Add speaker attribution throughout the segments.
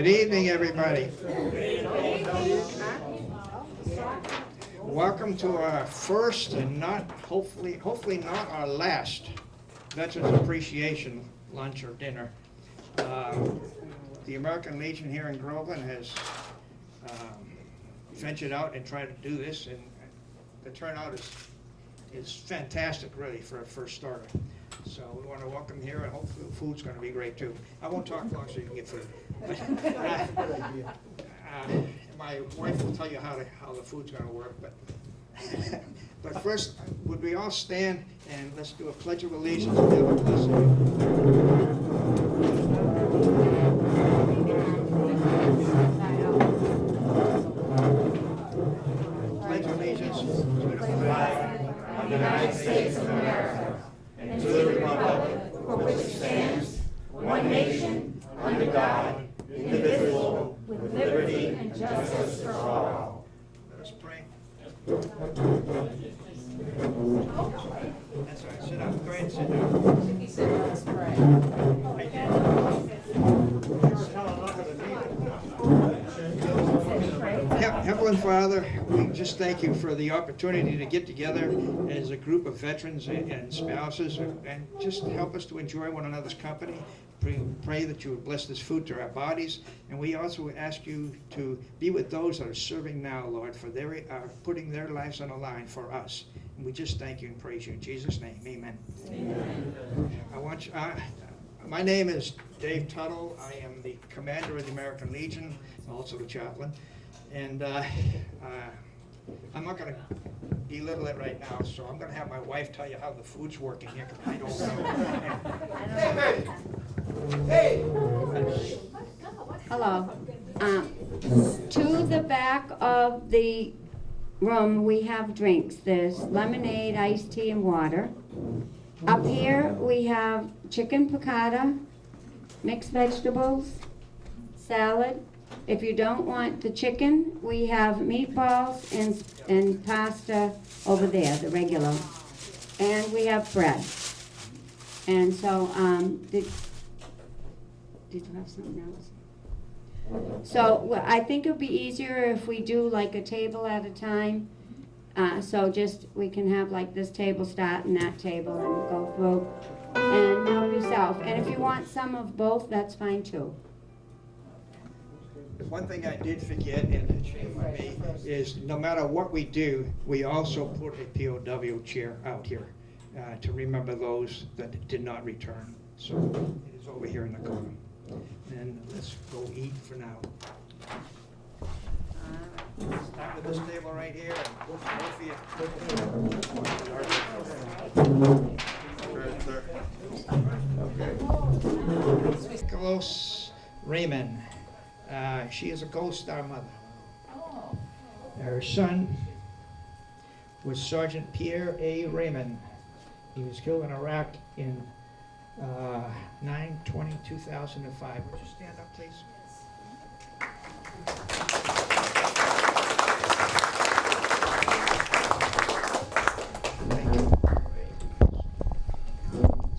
Speaker 1: Good evening, everybody. Welcome to our first and hopefully not our last Veterans Appreciation lunch or dinner. The American Legion here in Groveland has ventured out and tried to do this, and the turnout is fantastic, really, for a first starter. So we want to welcome here, and hopefully the food's going to be great too. I won't talk long so you can get food. My wife will tell you how the food's going to work, but first, would we all stand and let's do a pledge of allegiance and have a blessing. Pledge allegiance to the flag of the United States of America and to the republic for which it stands, one nation, under God, indivisible, with liberty and justice for all. Let us pray. That's right. Sit down. Go ahead and sit down.
Speaker 2: He said, let's pray.
Speaker 1: Heavenly Father, we just thank you for the opportunity to get together as a group of veterans and spouses and just help us to enjoy one another's company. Pray that you would bless this food to our bodies, and we also ask you to be with those that are serving now, Lord, for they are putting their lives on the line for us. And we just thank you and praise you in Jesus' name. Amen.
Speaker 2: Amen.
Speaker 1: My name is Dave Tuttle. I am the commander of the American Legion, also the chaplain. And I'm not going to belittle it right now, so I'm going to have my wife tell you how the food's working here, because I don't know.
Speaker 3: Hey!
Speaker 2: Hello. To the back of the room, we have drinks. There's lemonade, iced tea, and water. Up here, we have chicken piccata, mixed vegetables, salad. If you don't want the chicken, we have meatballs and pasta over there, the regular. And we have bread. And so, did you have something else? So I think it'd be easier if we do like a table at a time. So just, we can have like this table start and that table and go through and help yourself. And if you want some of both, that's fine too.
Speaker 1: One thing I did forget, and shame on me, is no matter what we do, we also put a POW chair out here to remember those that did not return. So it is over here in the corner. And let's go eat for now. Start with this table right here, and both of you. Nicholas Raymond. She is a Gold Star mother. Her son was Sergeant Pierre A. Raymond. He was killed in Iraq in 9/20/2005. Would you stand up, please? Thank you.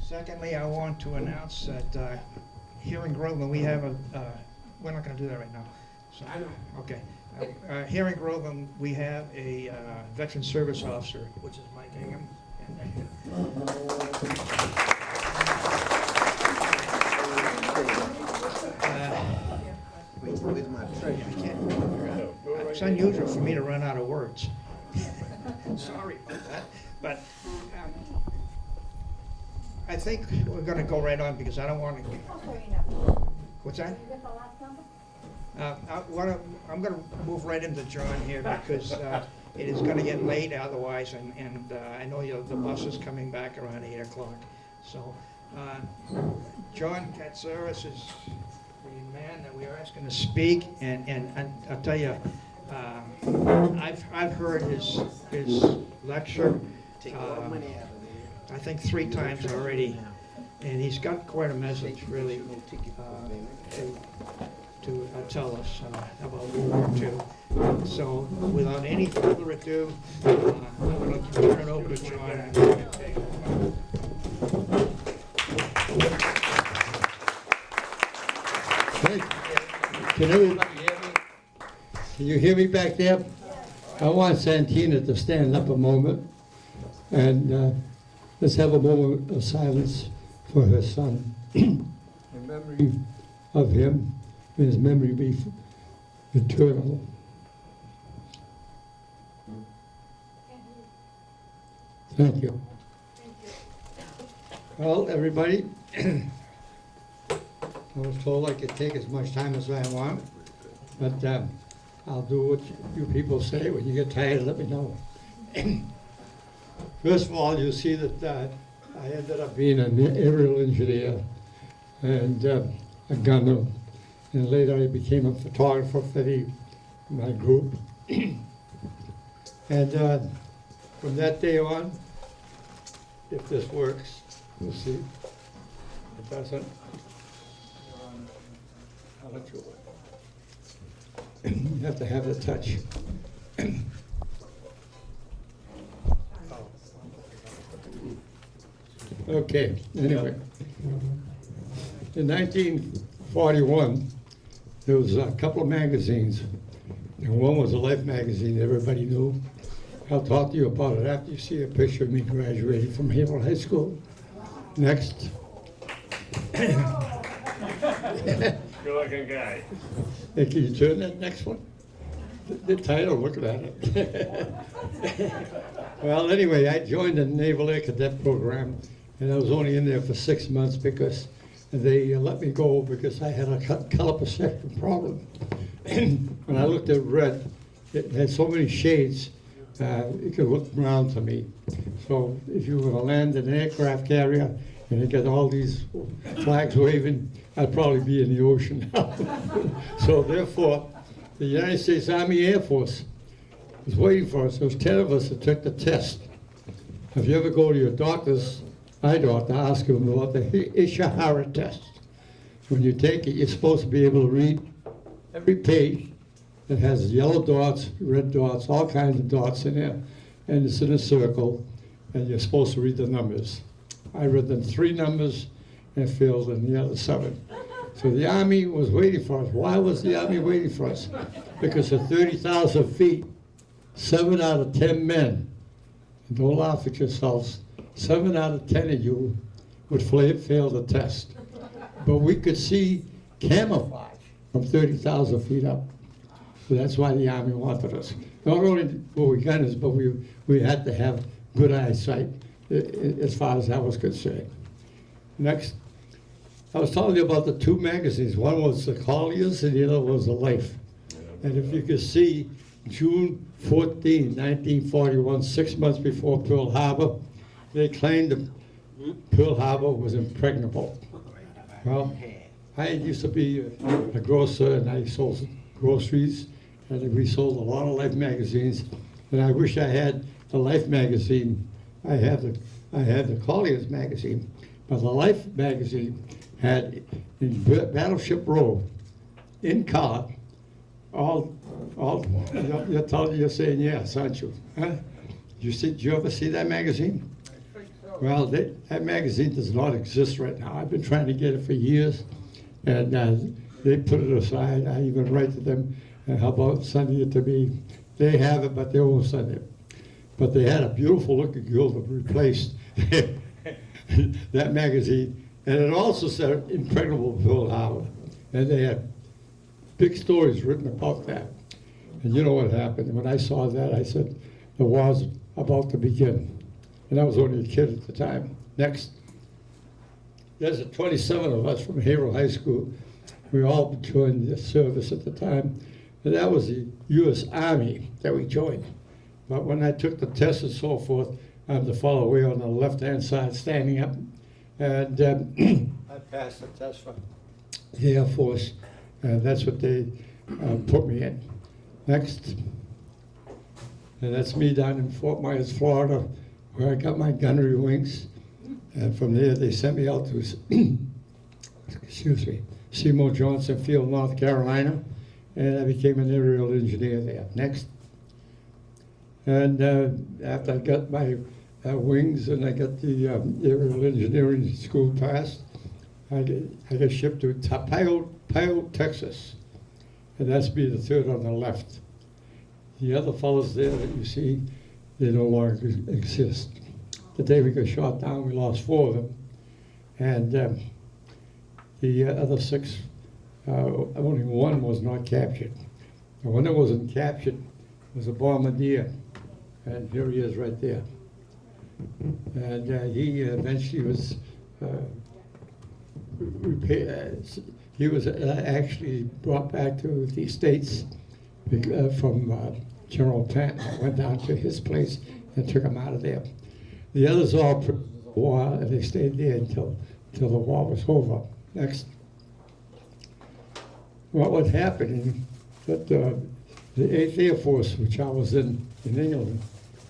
Speaker 1: Secondly, I want to announce that here in Groveland we have a we're not going to do that right now. So, okay. Here in Groveland, we have a veteran service officer, which is Mike Ingham.
Speaker 3: With my tray.
Speaker 1: I can't. It's unusual for me to run out of words. Sorry about that. But I think we're going to go right on because I don't want to. What's that? I'm going to move right into John here because it is going to get late otherwise, and I know the bus is coming back around 8 o'clock. So John Katsaris is the man that we are asking to speak, and I'll tell you, I've heard his lecture, I think 3 times already, and he's got quite a message, really, to tell us about World War II. So, without any further ado, I'm going to turn it over to John.
Speaker 4: Can everybody hear me? Can you hear me back there? I want Santina to stand up a moment, and let's have a moment of silence for her son. In memory of him, may his memory be eternal. Thank you. Well, everybody, I was told I could take as much time as I want, but I'll do what you people say. When you get tired, let me know. First of all, you see that I ended up being an aerial engineer and a gunner, and later I became a photographer for my group. And from that day on, if this works, we'll see. If it doesn't, I'll let you work. You have to have the touch. Okay, anyway. In 1941, there was a couple of magazines, and one was a Life magazine everybody knew. I'll talk to you about it after you see a picture of me graduating from Haverhill High School. Next.
Speaker 5: Good-looking guy.
Speaker 4: Hey, can you turn that next one? The title, looking at it. Well, anyway, I joined the Naval Air Cadet Program, and I was only in there for 6 months because they let me go because I had a color perception problem. When I looked at red, it had so many shades, it could look brown to me. So if you were to land an aircraft carrier and you get all these flags waving, I'd probably be in the ocean. So therefore, the United States Army Air Force was waiting for us. There was 10 of us that took the test. If you ever go to your doctor's eye doctor, ask him about the Ishihara test. When you take it, you're supposed to be able to read every page that has yellow dots, red dots, all kinds of dots in there, and it's in a circle, and you're supposed to read the numbers. I read them 3 numbers and failed in the other 7. So the Army was waiting for us. Why was the Army waiting for us? Because at 30,000 feet, 7 out of 10 men, and don't laugh at yourselves, 7 out of 10 of you would fail the test. But we could see camouflage from 30,000 feet up. So that's why the Army wanted us. Not only were we gunners, but we had to have good eyesight as far as that was concerned. Next, I was telling you about the 2 magazines. One was the Colliers and the other was the Life. And if you could see, June 14, 1941, 6 months before Pearl Harbor, they claimed that Pearl Harbor was impregnable. Well, I used to be a grocer, and I sold groceries, and we sold a lot of Life magazines, and I wish I had the Life magazine. I have the Colliers magazine, but the Life magazine had in Battleship Row, in color, you're saying yes, aren't you? Huh? Did you ever see that magazine? Well, that magazine does not exist right now. I've been trying to get it for years, and they put it aside. I even write to them, how about sending it to me? They have it, but they won't send it. But they had a beautiful looking girl that replaced that magazine, and it also said impregnable Pearl Harbor. And they had big stories written about that. And you know what happened? When I saw that, I said, the war's about to begin. And I was only a kid at the time. Next. There's 27 of us from Haverhill High School. We all joined the service at the time. And that was the U.S. Army that we joined. But when I took the test and so forth, I'm the fellow way on the left-hand side standing up. And I passed the test for the Air Force. That's what they put me in. Next. And that's me down in Fort Myers, Florida, where I got my gunnery wings. And from there, they sent me out to, excuse me, Seymour Johnson Field, North Carolina, and I became an aerial engineer there. Next. And after I got my wings and I got the aerial engineering school passed, I got shipped to Tapio, Texas. and that's me, the third on the left. The other fellows there that you see, they no longer exist. The day we got shot down, we lost 4 of them, and the other 6, only 1 was not captured. The one that wasn't captured was a bombardier, and here he is right there. And he eventually was he was actually brought back to the States from General Patton. Went down to his place and took him out of there. The others all prisoners of war, and they stayed there until the war was over. Next. What was happening that the 8th Air Force, which I was in England,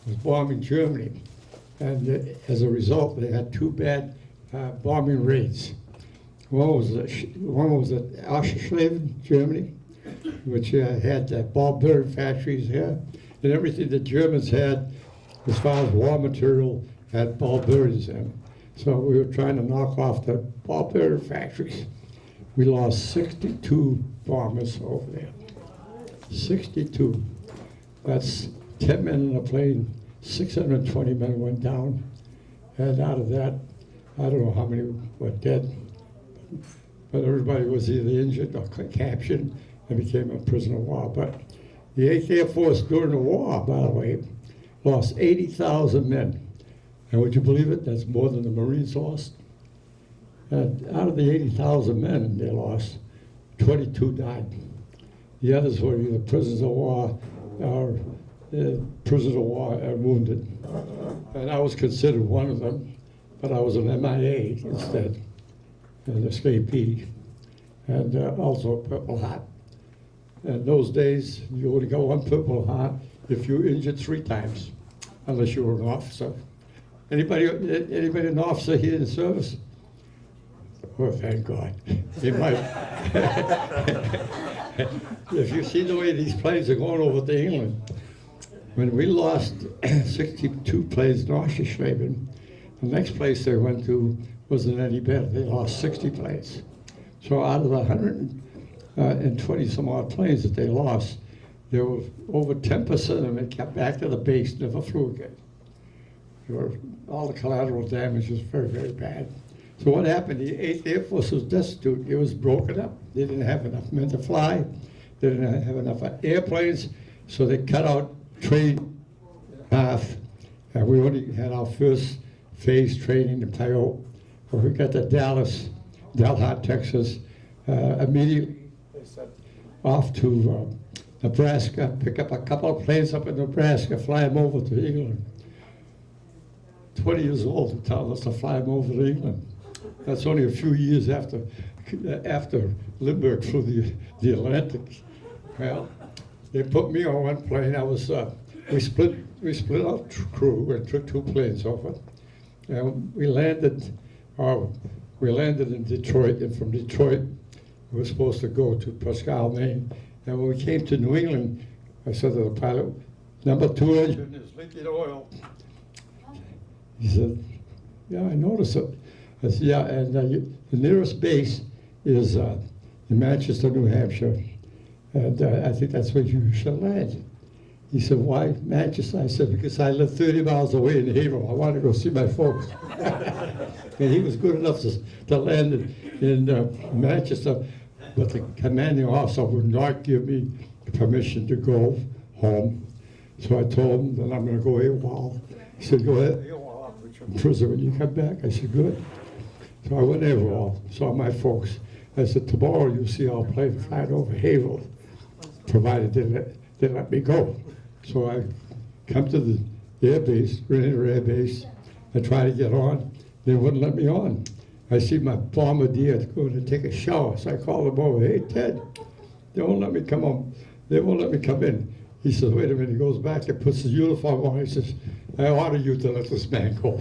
Speaker 4: was bombing Germany. And as a result, they had 2 bad bombing raids. One was at Oschersleben, Germany, which had ball bearing factories here, and everything the Germans had as far as war material had ball bearings in them. So we were trying to knock off the ball bearing factories. We lost 62 bombers over there. 62. That's 10 men in a plane. 620 men went down, and out of that, I don't know how many were dead, but everybody was either injured or captured and became a prisoner of war. But the 8th Air Force during the war, by the way, lost 80,000 men. And would you believe it? That's more than the Marines lost. And out of the 80,000 men they lost, 22 died. The others were either prisoners of war or prisoners of war and wounded. And I was considered one of them, but I was an MIA instead, an escapee, and also a Purple Heart. And those days, you only got 1 Purple Heart if you injured 3 times, unless you were an officer. Anybody an officer here in service? Oh, thank God. You might. If you see the way these planes are going over to England, when we lost 62 planes in Oschersleben, the next place they went to wasn't any better. They lost 60 planes. So out of the 120 some odd planes that they lost, there were over 10% of them that kept back to the base, never flew again. All the collateral damage was very, very bad. So what happened? The 8th Air Force was destitute. It was broken up. They didn't have enough men to fly. They didn't have enough airplanes, so they cut out trade in half. And we only had our first phase training in Toyota. When we got to Dallas, Texas, immediately they set off to Nebraska, pick up a couple of planes up in Nebraska, fly them over to England. 20 years old to tell us to fly them over to England. That's only a few years after Lindbergh flew the Atlantic. Well, they put me on one plane. I was we split our crew and took 2 planes over, and we landed in Detroit. And from Detroit, we were supposed to go to Pascal, Maine. And when we came to New England, I said to the pilot, "Number 2 engine is leaking oil." He said, "Yeah, I noticed it." I said, "Yeah, and the nearest base is in Manchester, New Hampshire, and I think that's where you should land." He said, "Why Manchester?" I said, "Because I live 30 miles away in Haverhill. I want to go see my folks." And he was good enough to land in Manchester, but the commanding officer would not give me permission to go home. So I told him that I'm going to go AWOL. He said, "Go ahead, AWOL, I'll put you in prison when you come back." I said, "Good." So I went AWOL, saw my folks. I said, "Tomorrow you'll see our plane flying over Haverhill, provided they let me go." So I come to the air base, Rainier Air Base. I try to get on. They wouldn't let me on. I see my bombardier going to take a shower. So I call him over. "Hey, Ted, they won't let me come on. They won't let me come in." He says, "Wait a minute." He goes back and puts his uniform on. He says, "I order you to let this man go."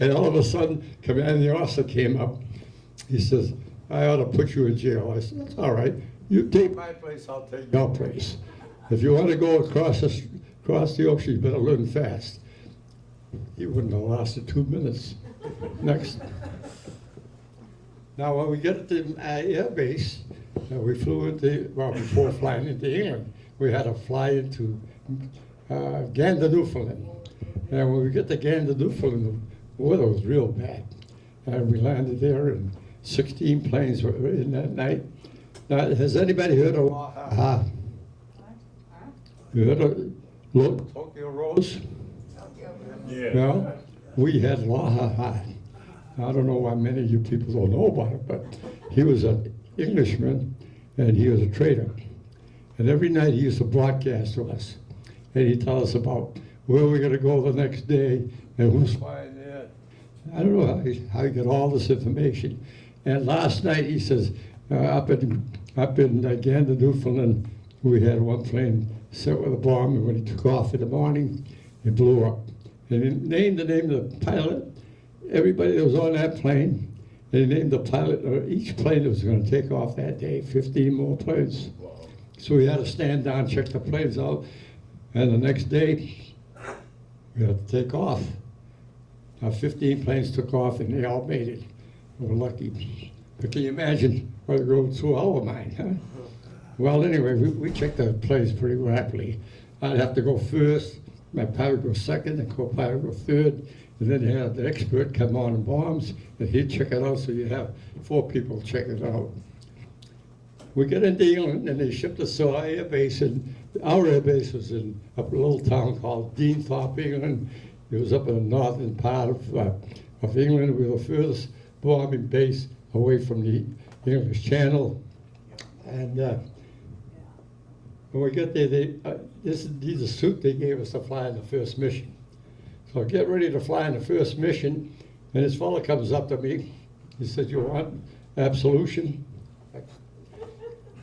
Speaker 4: And all of a sudden, commanding officer came up. He says, "I ought to put you in jail." I said, "That's all right. You take my place, I'll take your place. If you want to go across the ocean, you better learn fast." He wouldn't have lasted 2 minutes. Next. Now, when we get to the air base, We flew into, well, before flying into England, we had to fly into Gander, Newfoundland. And when we get to Gander, Newfoundland, the weather was real bad. And we landed there, and 16 planes were in that night. Now, has anybody heard of Laha? You heard of Tokyo Rose?
Speaker 5: Yeah.
Speaker 4: Well, we had Laha. I don't know why many of you people don't know about it, but he was an Englishman, and he was a trader. And every night he used to broadcast to us, and he'd tell us about where we're going to go the next day and who's flying there. I don't know how he got all this information. And last night he says, up in Gander, Newfoundland, we had one plane set with a bomb, and when he took off in the morning, it blew up. And he named the name of the pilot, everybody that was on that plane, and he named the pilot of each plane that was going to take off that day, 15 more planes. So we had to stand down, check the planes out, and the next day, we had to take off. Now 15 planes took off, and they all made it. We were lucky. But can you imagine what it goes through our mind, huh? Well, anyway, we checked the planes pretty rapidly. I'd have to go first, my pilot go second, and co-pilot go third, and then you had the expert come on bombs, and he'd check it out, so you have 4 people check it out. We get into England, and they shipped us to our air base, and our air base was in a little town called Deanthorpe, England. It was up in the northern part of England. We were the furthest bombing base away from the English Channel. And when we got there, these are the suit they gave us to fly in the first mission. So I get ready to fly in the first mission, and this fellow comes up to me. He said, "You want absolution?"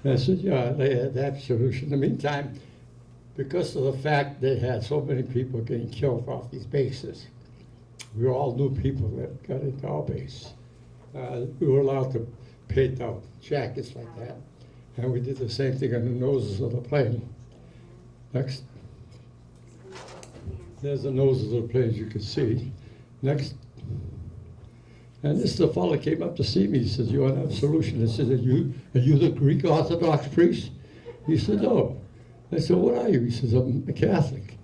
Speaker 4: I said, "Yeah, they had absolution." In the meantime, because of the fact they had so many people getting killed off these bases, we all knew people that got into our base. We were allowed to paint out jackets like that. And we did the same thing on the noses of the plane. Next. There's the noses of the planes you can see. Next. And this the fellow came up to see me. He says, "You want absolution?" I said, are you the Greek Orthodox priest?" He said, "No." I said, "What are you?" He says, "I'm a Catholic."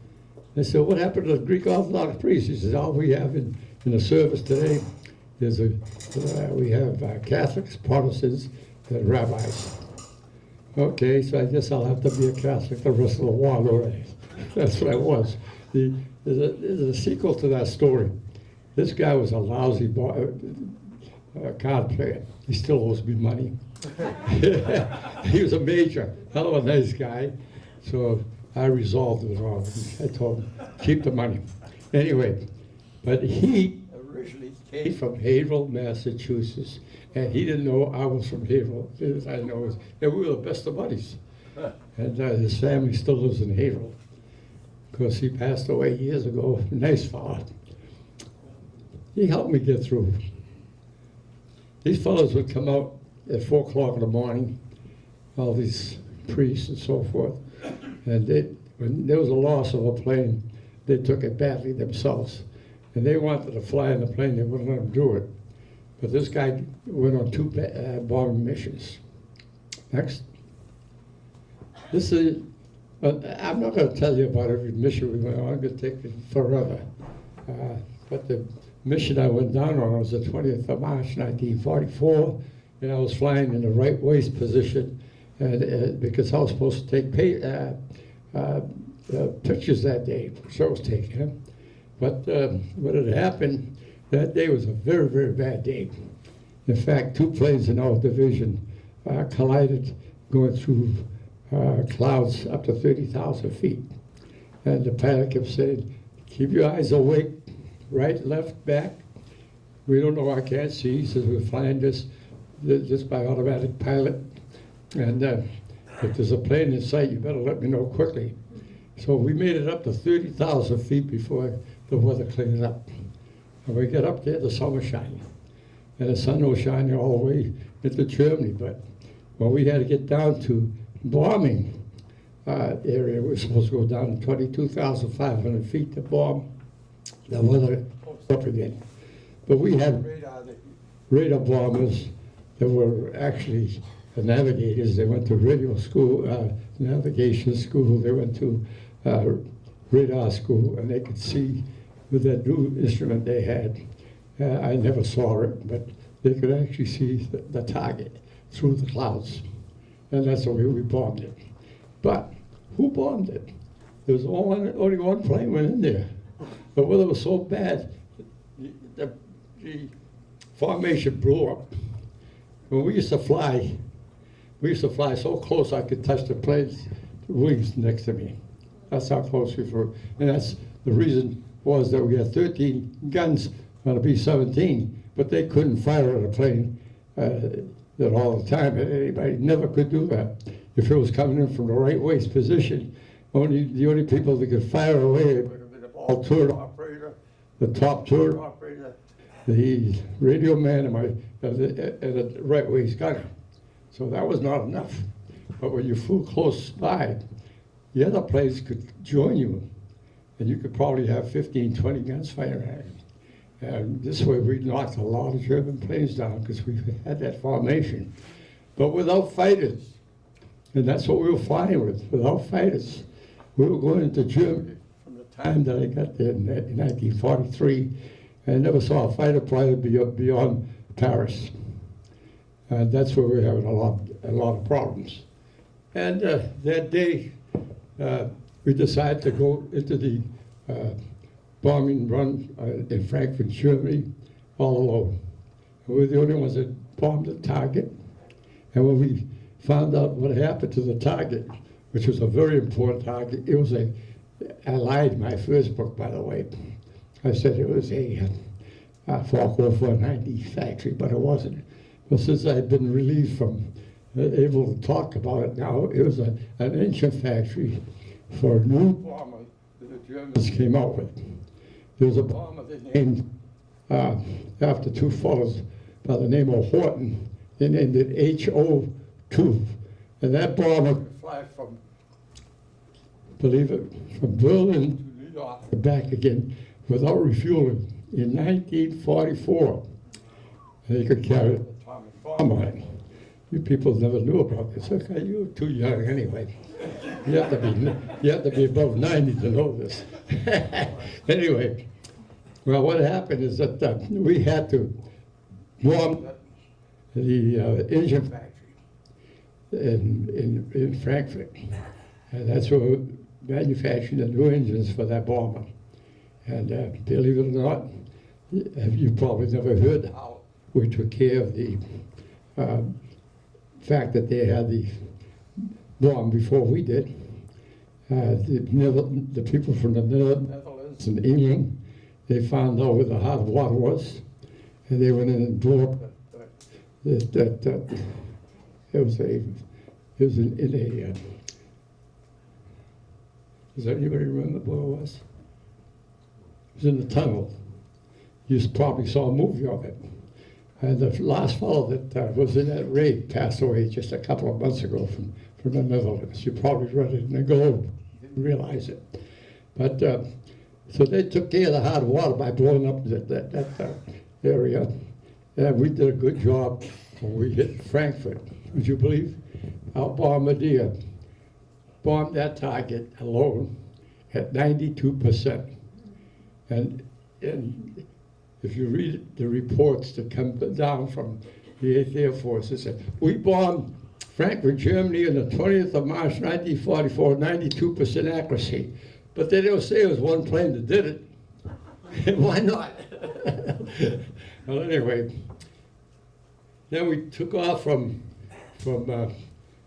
Speaker 4: I said, "What happened to the Greek Orthodox priest?" He says, "All we have in the service today is we have Catholics, Protestants, and rabbis." Okay, so I guess I'll have to be a Catholic the rest of the war, don't I? That's what I was. There's a sequel to that story. This guy was a lousy card player. He still owes me money. He was a major, hell of a nice guy. So I resolved it all. I told him, keep the money. Anyway, but he originally came from Haverhill, Massachusetts. And he didn't know I was from Haverhill. I know, and we were the best of buddies. And his family still lives in Haverhill. Of course, he passed away years ago. Nice fellow. He helped me get through. These fellows would come out at 4 o'clock in the morning, all these priests and so forth. And when there was a loss of a plane, they took it badly themselves. And they wanted to fly in the plane, they wouldn't let them do it. But this guy went on 2 bombing missions. Next. This is, I'm not going to tell you about every mission we went on. I'm going to take it forever. But the mission I went down on was the 20th of March, 1944, and I was flying in the right waist position, and because I was supposed to take pictures that day. So I was taking them. But what had happened, that day was a very, very bad day. In fact, 2 planes in our division collided going through clouds up to 30,000 feet. And the pilot kept saying, "Keep your eyes awake, right, left, back." We don't know, I can't see. He says, "We're flying this by automatic pilot. And if there's a plane in sight, you better let me know quickly." So we made it up to 30,000 feet before the weather cleared up. And we got up there, the sun was shining. And the sun was shining all the way into Germany. But when we had to get down to bombing area, we were supposed to go down to 22,500 feet to bomb. The weather up again. But we had radar bombers that were actually the navigators. They went to radio school, navigation school. They went to radar school, and they could see with that new instrument they had. I never saw it, but they could actually see the target through the clouds. And that's the way we bombed it. But who bombed it? There was only one plane went in there. But whether it was so bad, the formation blew up. When we used to fly so close I could touch the plane's wings next to me. That's how close we were. And that's the reason was that we had 13 guns on a B-17, but they couldn't fire at a plane that all the time. Anybody never could do that. If it was coming in from the right waist position, the only people that could fire away would have been the ball turret operator, the top turret operator, the radio man, and the right waist gunner. So that was not enough. But when you flew close by, the other planes could join you, and you could probably have 15, 20 guns firing at you. And this way we knocked a lot of German planes down because we had that formation. But without fighters, and that's what we were flying with, without fighters. We were going into Germany from the time that I got there in 1943. I never saw a fighter plane beyond Paris. And that's where we were having a lot of problems. And that day, we decided to go into the bombing run in Frankfurt, Germany, all alone. And we were the only ones that bombed the target. And when we found out what happened to the target, which was a very important target, it was I lied in my first book, by the way. I said it was a Falco 490 factory, but it wasn't. But since I had been relieved from able to talk about it now, it was an engine factory for a new bomber that the Germans came out with. There was a bomber they named after two fellows by the name of Horton. They named it HO2. And that bomber could fly from, believe it, from Berlin to New York and back again without refueling in 1944. And they could carry an atomic bomb on it. You people never knew about this. Okay, you were too young anyway. You have to be above 90 to know this. Anyway, well, what happened is that we had to bomb the engine factory in Frankfurt, and that's where we manufactured the new engines for that bomber. And believe it or not, you probably never heard how we took care of the fact that they had the bomb before we did. The people from the Netherlands and England, they found out where the hot water was, and they went in and blew up it was in a does anybody remember where it was? It was in the tunnel. You probably saw a movie of it. And the last fellow that was in that raid passed away just a couple of months ago from the Netherlands. You probably read it in the Globe, didn't realize it. But so they took care of the hot water by blowing up that area. And we did a good job when we hit Frankfurt. Would you believe? Our bombardier bombed that target alone at 92%. And if you read the reports that come down from the 8th Air Force, it said, we bombed Frankfurt, Germany on the 20th of March, 1944, 92% accuracy. But they don't say it was one plane that did it. Why not? Well, anyway, then we took off from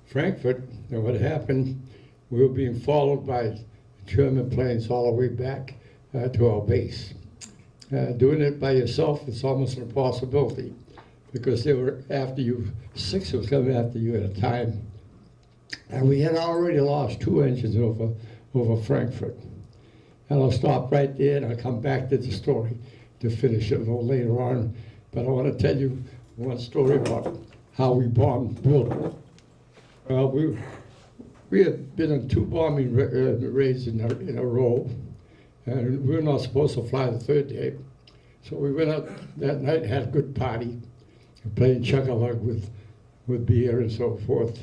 Speaker 4: Frankfurt, and what happened, we were being followed by German planes all the way back to our base. Doing it by yourself is almost an impossibility because they were after you, 6 was coming after you at a time. And we had already lost 2 engines over Frankfurt. And I'll stop right there and I'll come back to the story to finish it a little later on. But I want to tell you one story about how we bombed Berlin. Well, we had been in 2 bombing raids in a row. And we were not supposed to fly the 3rd day. So we went out that night and had a good party, playing chug-a-lug with with beer and so forth.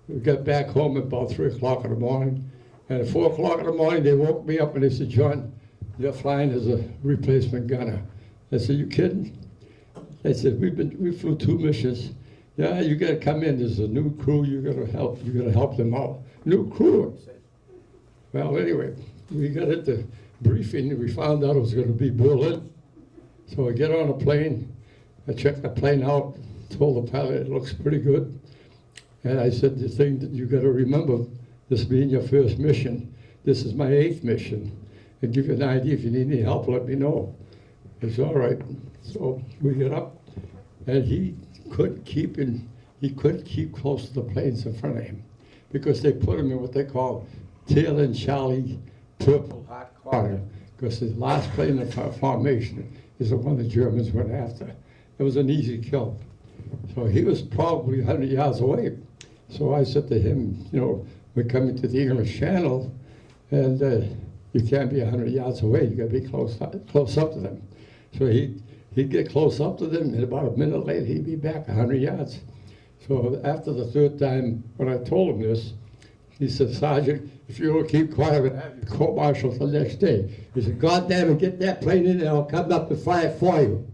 Speaker 4: We got back home at about 3 o'clock in the morning, and at 4 o'clock in the morning, they woke me up and they said, John, you're flying as a replacement gunner. I said, you kidding? They said, we flew 2 missions. Yeah, you gotta come in, there's a new crew, you gotta help them out. New crew? I said. Well, anyway, we got at the briefing, and we found out it was gonna be Berlin. So I get on a plane, I check the plane out, told the pilot it looks pretty good. And I said, the thing that you gotta remember, this being your first mission, this is my 8th mission. And give you an idea, if you need any help, let me know. It's all right. So we get up, and he couldn't keep close to the planes in front of him because they put him in what they call tail end Charlie purple hot corner, because the last plane in the formation is the one the Germans went after. It was an easy kill. So he was probably 100 yards away. So I said to him, you know, we're coming to the English Channel, and you can't be 100 yards away. You got to be close up to them. So he'd get close up to them, and about a minute later, he'd be back 100 yards. So after the 3rd time, when I told him this, he said, Sergeant, if you don't keep quiet, I'm going to have you court-martialed the next day. He said, God damn it, get that plane in there, I'll come up and fly it for you.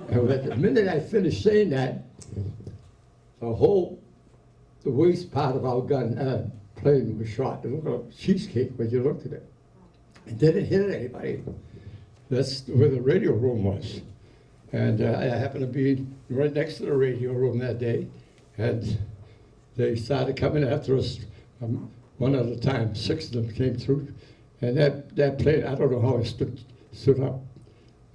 Speaker 4: And the minute I finished saying that, the waist part of our gun plane was shot. It looked like a cheesecake when you looked at it. It didn't hit anybody. That's where the radio room was. And I happened to be right next to the radio room that day, and they started coming after us one at a time. 6 of them came through, and that plane, I don't know how it stood up.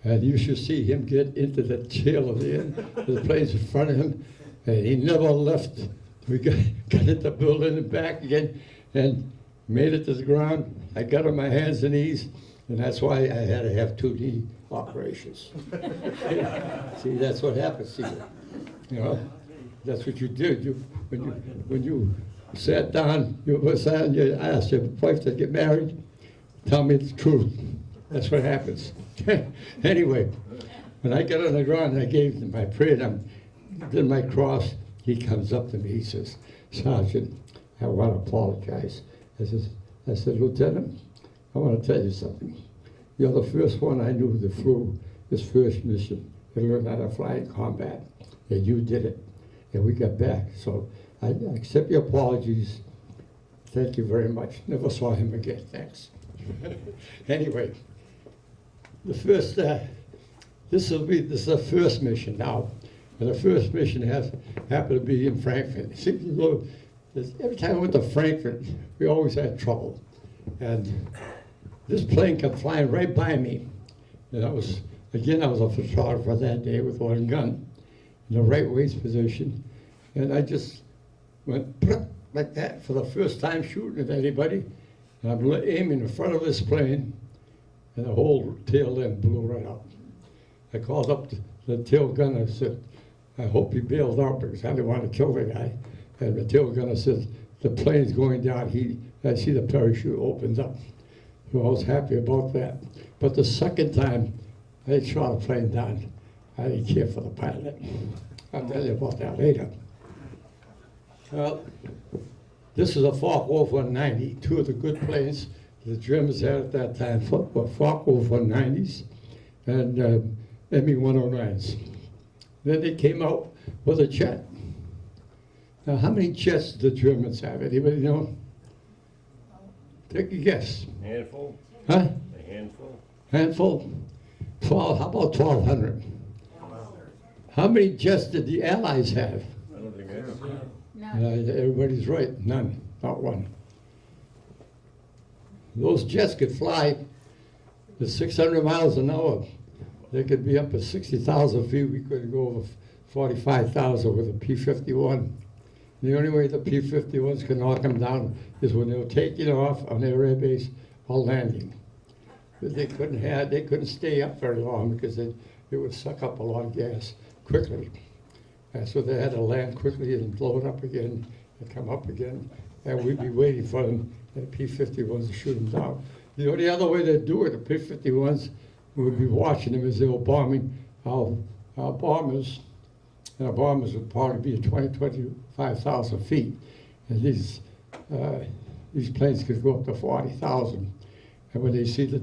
Speaker 4: And you should see him get into the tail of the end. The plane's in front of him, and he never left. We got into the building and back again, and made it to the ground. I got on my hands and knees, and that's why I had to have 2 knee operations. See, that's what happens to you. You know, that's what you did. When you sat down, you asked your wife to get married, tell me the truth. That's what happens. Anyway, when I got on the ground, I gave him my prayer, and I did my cross. He comes up to me, he says, Sergeant, I want to apologize. I said, Lieutenant, I want to tell you something. You're the first one I knew that flew his first mission and learned how to fly in combat. And you did it. And we got back. So I accept your apologies. Thank you very much. Never saw him again. Thanks. Anyway, the first, this is the first mission now. And the first mission happened to be in Frankfurt. See, every time I went to Frankfurt, we always had trouble. And this plane kept flying right by me. And I was a photographer that day with one gun in the right waist position. And I just went like that for the first time shooting at anybody. And I'm aiming in front of this plane, and the whole tail end blew right up. I called up the tail gunner and said, I hope he bailed out because I didn't want to kill the guy. And the tail gunner said, the plane's going down. I see the parachute opens up. So I was happy about that. But the second time I shot a plane down, I didn't care for the pilot. I'll tell you about that later. Well, this is a Focke-Wulf 190, 2 of the good planes the Germans had at that time, Focke-Wulf 190s and Me-109s. Then they came out with a jet. Now, how many jets do the Germans have? Anybody know? Take a guess.
Speaker 5: Handful?
Speaker 4: Huh?
Speaker 5: A handful?
Speaker 4: Handful? 12, how about 1,200? How many jets did the Allies have?
Speaker 5: I don't think I have.
Speaker 4: Everybody's right, none, not one. Those jets could fly at 600 miles an hour. They could be up at 60,000 feet. We could go over 45,000 with a P-51. The only way the P-51s can knock them down is when they're taking off on their air base or landing. But they couldn't stay up very long because it would suck up a lot of gas quickly. And so they had to land quickly and blow it up again and come up again. And we'd be waiting for them, the P-51s, to shoot them down. The only other way they'd do it, the P-51s, we would be watching them as they were bombing our bombers. and the bombers would probably be at 25,000 feet. And these planes could go up to 40,000. And when they see the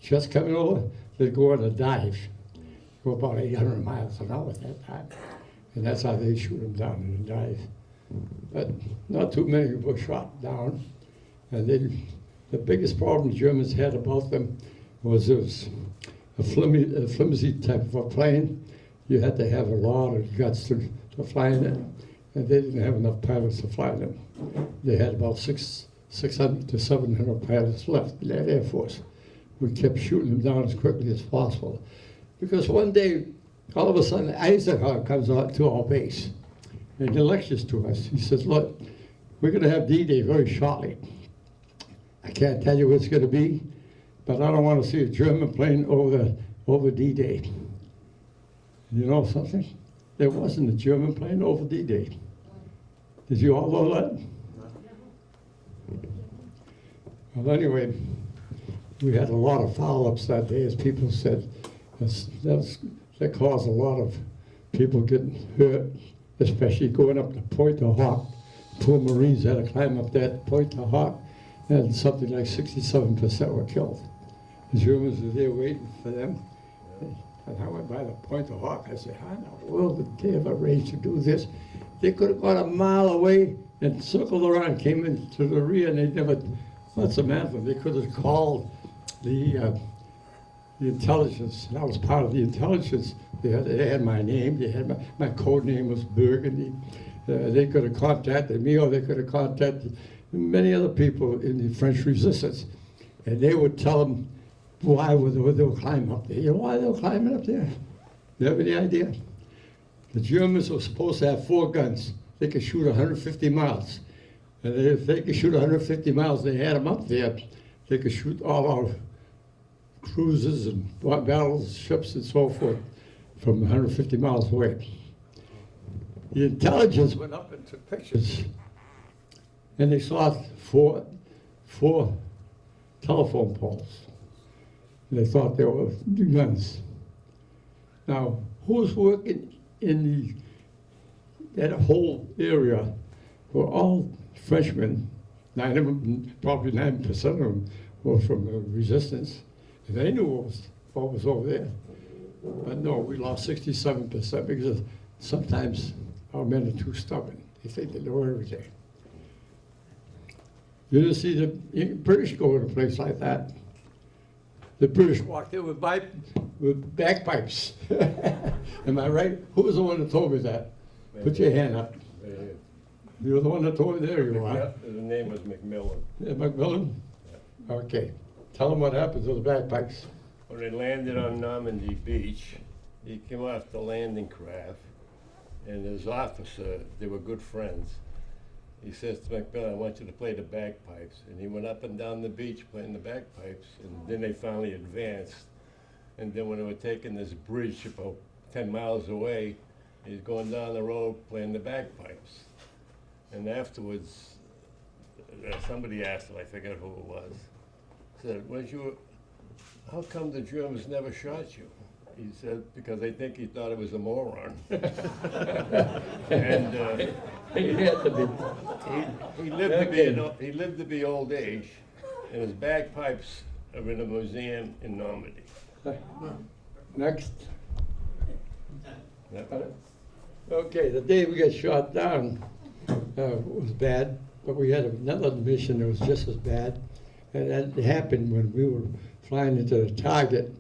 Speaker 4: jets coming over, they'd go on a dive, go about 800 miles an hour at that time. And that's how they shoot them down in a dive. But not too many were shot down. And then the biggest problem the Germans had about them was it was a flimsy type of a plane. You had to have a lot of guts to fly in it, and they didn't have enough pilots to fly them. They had about 600 to 700 pilots left in that Air Force. We kept shooting them down as quickly as possible. Because one day, all of a sudden, Eisenhower comes out to our base, and he lectures to us. He says, look, we're going to have D-Day very shortly. I can't tell you what it's going to be, but I don't want to see a German plane over D-Day. You know something? There wasn't a German plane over D-Day. Did you all know that? Well, anyway, we had a lot of foul-ups that day, as people said. That caused a lot of people getting hurt, especially going up to Pointe du Hoc. Poor Marines had to climb up that Pointe du Hoc, and something like 67% were killed. The Germans were there waiting for them. And I went by the Pointe du Hoc. I said, how in the world did they have arranged to do this? They could have gone a mile away and circled around, came into the rear, and they never, what's the matter? They could have called the intelligence. And I was part of the intelligence. They had my name. They had my code name was Burgundy. They could have contacted me, or they could have contacted many other people in the French resistance. And they would tell them why they were climbing up there. You know why they were climbing up there? You have any idea? The Germans were supposed to have 4 guns. They could shoot 150 miles. And if they could shoot 150 miles, they had them up there. They could shoot all our cruisers and battleships and so forth from 150 miles away. The intelligence went up and took pictures. And they saw four telephone poles. They thought they were guns. Now, who's working in that whole area were all Frenchmen. 9 of them, probably 9% of them were from the resistance. And they knew what was over there. But no, we lost 67% because sometimes our men are too stubborn. They think they know everything. You didn't see the British go in a place like that. The British walked in with bagpipes. Am I right? Who was the one that told me that? Put your hand up. You're the one that told me. There you are.
Speaker 5: His name was McMillan.
Speaker 4: Yeah, McMillan? Okay. Tell them what happened to the bagpipes.
Speaker 5: When they landed on Normandy Beach, he came off the landing craft, and his officer, they were good friends. He says to McMillan, I want you to play the bagpipes. And he went up and down the beach playing the bagpipes, and then they finally advanced. And then when they were taking this bridge about 10 miles away, he's going down the road playing the bagpipes. And afterwards, somebody asked him, I forget who it was, said, how come the Germans never shot you? He said, because they think he thought I was a moron. And
Speaker 4: He had to be.
Speaker 5: he lived to be old age, and his bagpipes are in a museum in Normandy.
Speaker 4: Next.
Speaker 5: Yep.
Speaker 4: Okay, the day we got shot down was bad, but we had another mission that was just as bad. And that happened when we were flying into the target.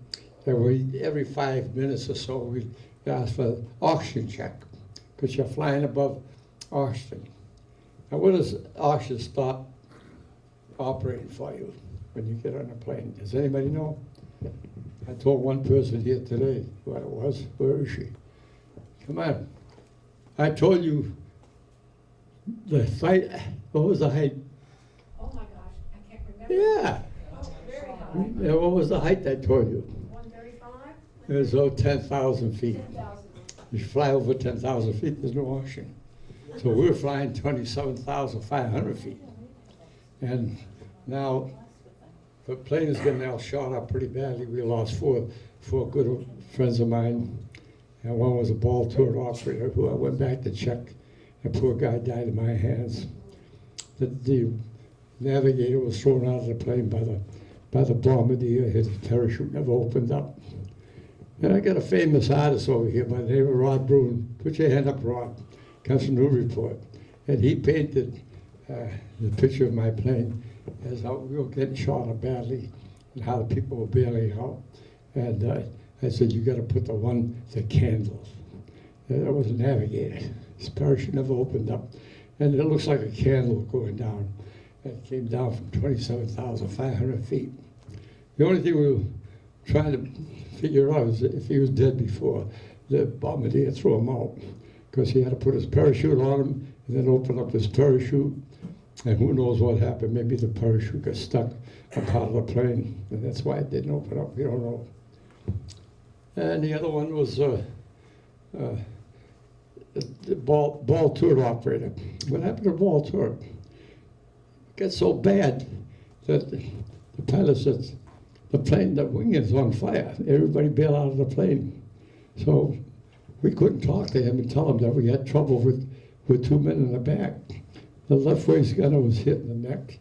Speaker 4: And every 5 minutes or so, we'd ask for oxygen check, because you're flying above oxygen. Now, when does oxygen stop operating for you when you get on a plane? Does anybody know? I told one person here today what it was. Where is she? Come on. I told you the height. What was the height?
Speaker 6: Oh my gosh, I can't remember.
Speaker 4: Yeah.
Speaker 6: Oh, very high.
Speaker 4: Yeah, what was the height I told you?
Speaker 6: 135?
Speaker 4: It was over 10,000 feet.
Speaker 6: 10,000.
Speaker 4: You fly over 10,000 feet, there's no oxygen. So we were flying 27,500 feet. And now the plane is getting now shot up pretty badly. We lost four good friends of mine. and one was a ball tour operator who I went back to check. The poor guy died in my hands. The navigator was thrown out of the plane by the bombardier. His parachute never opened up. And I got a famous artist over here by the name of Rod Bruin. Put your hand up, Rod. Comes from Newburyport. And he painted the picture of my plane as how we were getting shot up badly and how the people were bailing out. And I said, you got to put the candles. That was a navigator. His parachute never opened up. And it looks like a candle going down. And it came down from 27,500 feet. The only thing we were trying to figure out is if he was dead before the bombardier threw him out, because he had to put his parachute on him and then open up his parachute. And who knows what happened? Maybe the parachute got stuck on part of the plane, and that's why it didn't open up. We don't know. And the other one was the ball tour operator. What happened to ball tour? It got so bad that the pilot said, the wing is on fire. Everybody bail out of the plane. So we couldn't talk to him and tell him that we had trouble with two men in the back. The left waist gunner was hit in the neck.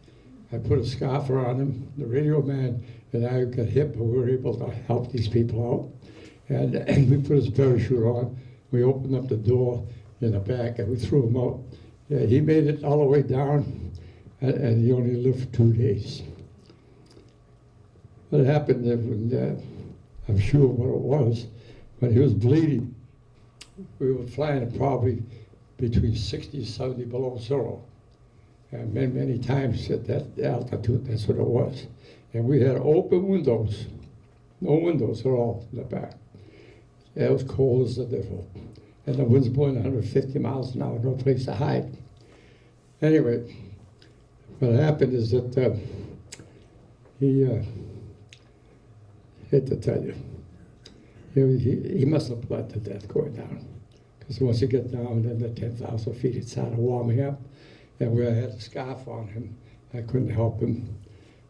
Speaker 4: I put a scarf around him. The radio man and I got hit, but we were able to help these people out. And we put his parachute on. We opened up the door in the back and we threw him out. Yeah, he made it all the way down, and he only lived for 2 days. What happened when, I'm sure what it was, when he was bleeding, we were flying at probably between 60 and 70 below zero. And many times at that altitude, that's what it was. And we had open windows, no windows at all in the back. It was cold as the devil. And the wind's blowing 150 miles an hour, no place to hide. Anyway, what happened is that he, hate to tell you, he must have bled to death going down. Because once you get down, then the 10,000 feet, it started warming up. And we had a scarf on him. I couldn't help him.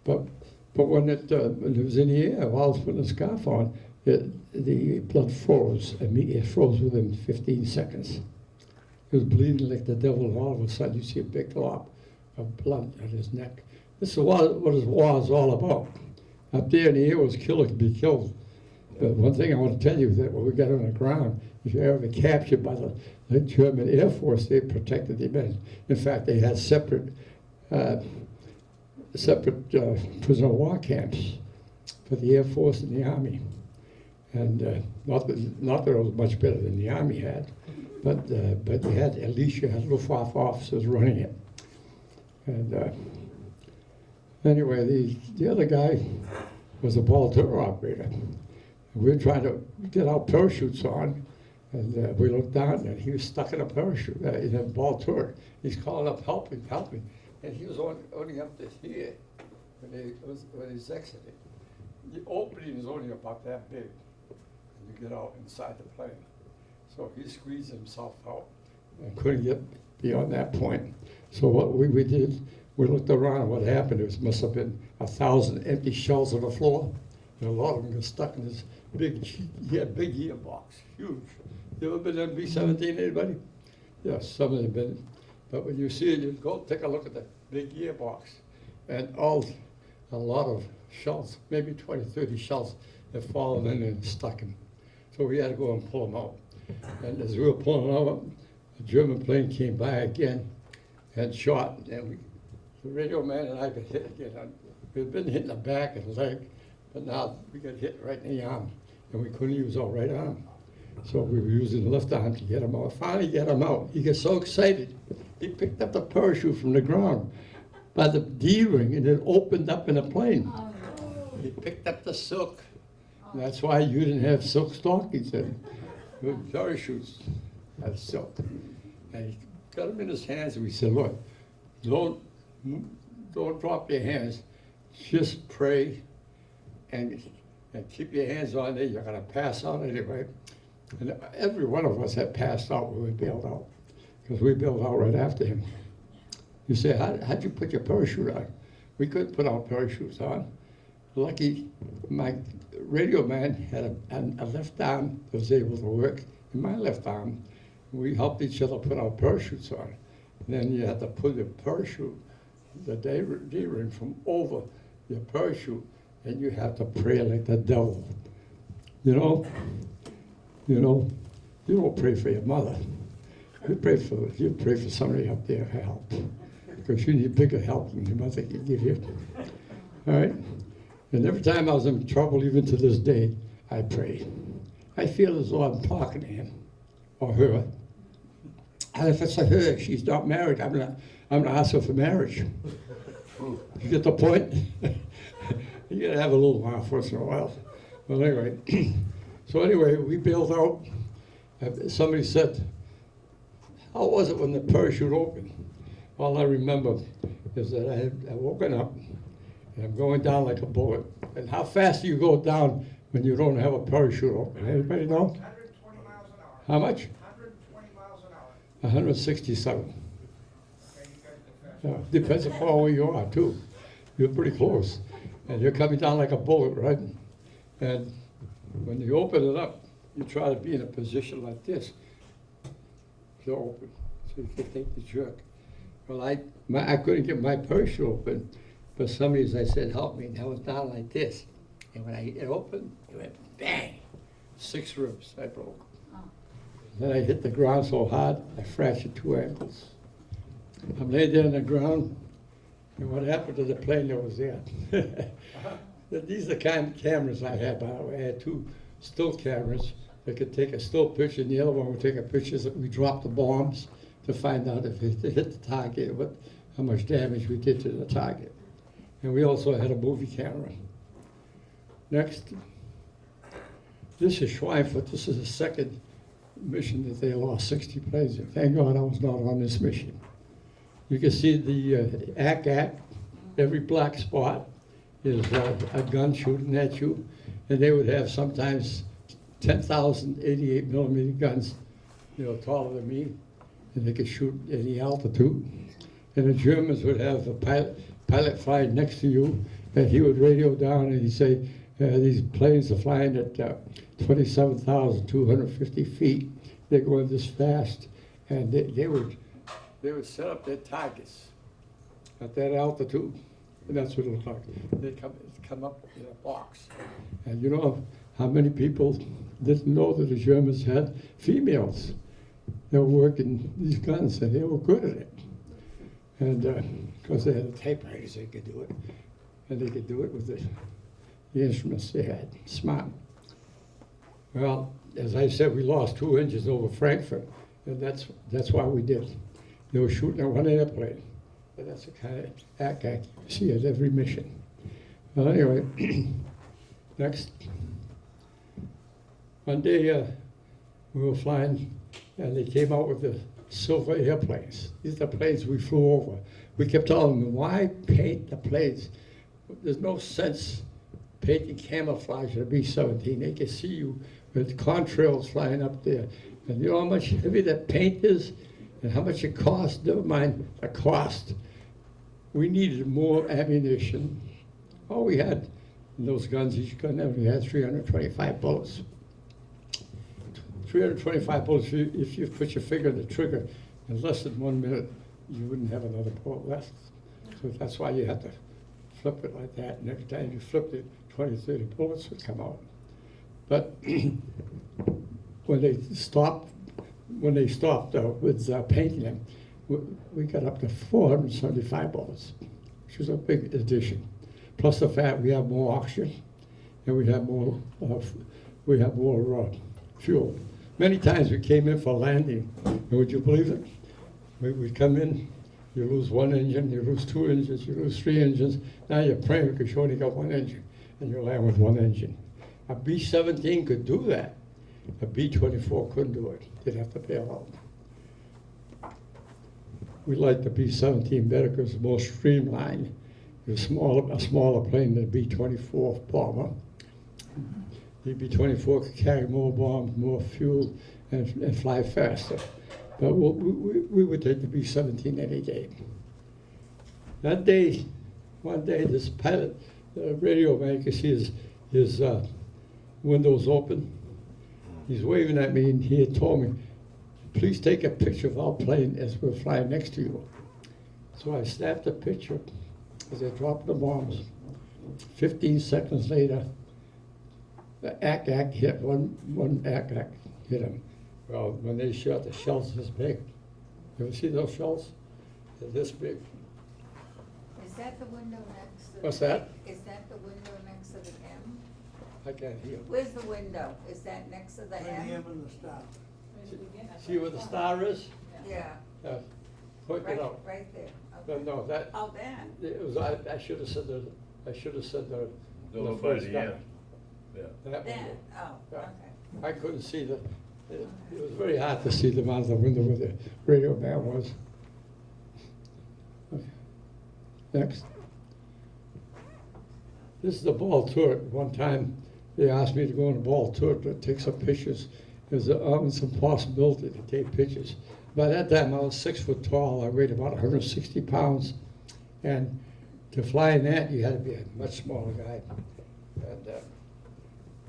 Speaker 4: But when it was in the air, while I was putting the scarf on, the blood froze. It froze within 15 seconds. He was bleeding like the devil, and all of a sudden you see a big glop of blood on his neck. This is what this war is all about. Up there in the air was kill or be killed. But one thing I want to tell you is that when we got on the ground, if you're ever captured by the German Air Force, they protected the men. In fact, they had separate prisoner of war camps for the Air Force and the Army. And not that it was much better than the Army had, but you had, at least you had Luftwaffe officers running it. And anyway, the other guy was a ball tour operator. And we were trying to get our parachutes on, and we looked down, and he was stuck in a parachute, in a ball tour. He's calling up, help me. And he was only up to here when he's exiting. The opening is only about that big, and you get out inside the plane. So he squeezed himself out and couldn't get beyond that point. So what we did, we looked around, and what happened, it must have been 1,000 empty shells on the floor, and a lot of them got stuck in this big gearbox, huge. You ever been on B-17, anybody? Yes, some of them been. But when you see it, you go take a look at the big gearbox, and a lot of shells, maybe 20, 30 shells have fallen in and stuck him. So we had to go and pull them out. And as we were pulling them out, a German plane came by again and shot, and the radio man and I got hit again. We'd been hit in the back and leg, but now we got hit right in the arm, and we couldn't use our right arm. So we were using the left arm to get him out. Finally get him out. He got so excited, he picked up the parachute from the ground by the D-ring, and it opened up in a plane. He picked up the silk. And that's why you didn't have silk stockings in. With parachutes had silk. And he got them in his hands, and we said, look, don't drop your hands. Just pray and keep your hands on there. You're going to pass out anyway. And every one of us had passed out when we bailed out, because we bailed out right after him. You say, how'd you put your parachute on? We couldn't put our parachutes on. lucky, my radio man had a left arm that was able to work, and my left arm. We helped each other put our parachutes on. And then you had to put the parachute, the D-ring from over your parachute, and you have to pray like the devil. You know, you don't pray for your mother. You pray for somebody up there to help, because you need bigger help than your mother can give you. All right? And every time I was in trouble, even to this day, I pray. I feel as though I'm talking to him or her. And if it's a her, she's not married, I'm gonna ask her for marriage. You get the point? You gotta have a little laugh once in a while. Well, anyway, so anyway, we bailed out. Somebody said, how was it when the parachute opened? All I remember is that I had woken up and I'm going down like a bullet. And how fast do you go down when you don't have a parachute open? Anybody know?
Speaker 3: 120 miles an hour.
Speaker 4: How much?
Speaker 3: 120 miles an hour.
Speaker 4: 167.
Speaker 3: Okay, you gotta go fast.
Speaker 4: Depends upon where you are too. You're pretty close. And you're coming down like a bullet, right? And when you open it up, you try to be in a position like this to open, so you can take the jerk. Well, I couldn't get my parachute open, but somebody, as I said, help me, and I was down like this. And when it opened, it went bang, 6 ribs I broke. Then I hit the ground so hard, I fractured 2 ankles. I'm laying there on the ground, and what happened to the plane that was there? These are the kind of cameras I had, by the way. I had 2 still cameras that could take a still picture, and the other one would take a picture that we dropped the bombs to find out if it hit the target, how much damage we did to the target. And we also had a movie camera. Next, this is Schweinfurt. This is the second mission that they lost 60 planes in. Thank God I was not on this mission. You can see the ACAC, every black spot is a gun shooting at you, and they would have sometimes 10,000 88 millimeter guns, taller than me, and they could shoot any altitude. And the Germans would have a pilot flying next to you, and he would radio down and he'd say, these planes are flying at 27,250 feet. They're going this fast, and they would set up their targets at that altitude, and that's what it looked like. They'd come up in a box, and you know how many people didn't know that the Germans had females that were working these guns, and they were good at it. And because they had the typewriters, they could do it, and they could do it with the instruments they had. Smart. Well, as I said, we lost 2 engines over Frankfurt, and that's why we did. They were shooting at one airplane. And that's the kind of act you see at every mission. Well, anyway, next. One day we were flying, and they came out with the silver airplanes. These are the planes we flew over. We kept telling them, why paint the planes? There's no sense painting camouflage at a B-17. They can see you with contrails flying up there. And you know how much heavy that paint is and how much it costs? Never mind the cost. We needed more ammunition. All we had in those guns, each gun only had 325 bullets. 325 bullets, if you put your finger on the trigger in less than 1 minute, you wouldn't have another bullet left. So that's why you had to flip it like that, and every time you flipped it, 20, 30 bullets would come out. But when they stopped with painting them, we got up to 475 bullets, which was a big addition. Plus the fact we have more oxygen, and we have more fuel. Many times we came in for landing, and would you believe it? We'd come in, you lose 1 engine, you lose 2 engines, you lose 3 engines. Now you're praying because you only got 1 engine, and you land with 1 engine. A B-17 could do that. A B-24 couldn't do it. They'd have to bail out. We liked the B-17 better because it's more streamlined. It was a smaller plane than the B-24 bomber. The B-24 could carry more bombs, more fuel, and fly faster. But we would take the B-17 any day. That day, one day, this pilot the radio man, you can see his windows open. He's waving at me, and he had told me, please take a picture of our plane as we're flying next to you. So I snapped a picture as they dropped the bombs. 15 seconds later, the Ack hit, one Ack hit him. Well, when they shot, the shells this big. You ever see those shells? They're this big.
Speaker 7: Is that the window next to?
Speaker 4: What's that?
Speaker 7: Is that the window next to the M?
Speaker 4: I can't hear.
Speaker 7: Where's the window? Is that next to the M?
Speaker 4: See where the star is?
Speaker 7: Yeah,
Speaker 4: Point
Speaker 7: right,
Speaker 4: it out.
Speaker 7: right there.
Speaker 4: No,
Speaker 7: Okay.
Speaker 4: no, that,
Speaker 7: Oh, that.
Speaker 4: it was, I should have said the
Speaker 5: Over by
Speaker 4: first
Speaker 5: the
Speaker 4: guy.
Speaker 5: end. Yeah.
Speaker 4: That
Speaker 7: That,
Speaker 4: window.
Speaker 7: oh,
Speaker 4: Yeah.
Speaker 7: okay.
Speaker 4: I couldn't see it was very hard to see them out of the window where the radio man was. Okay. Next. This is the ball turret. One time they asked me to go on a ball turret to take some pictures. There's almost some possibility to take pictures. By that time I was 6 foot tall. I weighed about 160 pounds. And to fly in that, you had to be a much smaller guy. And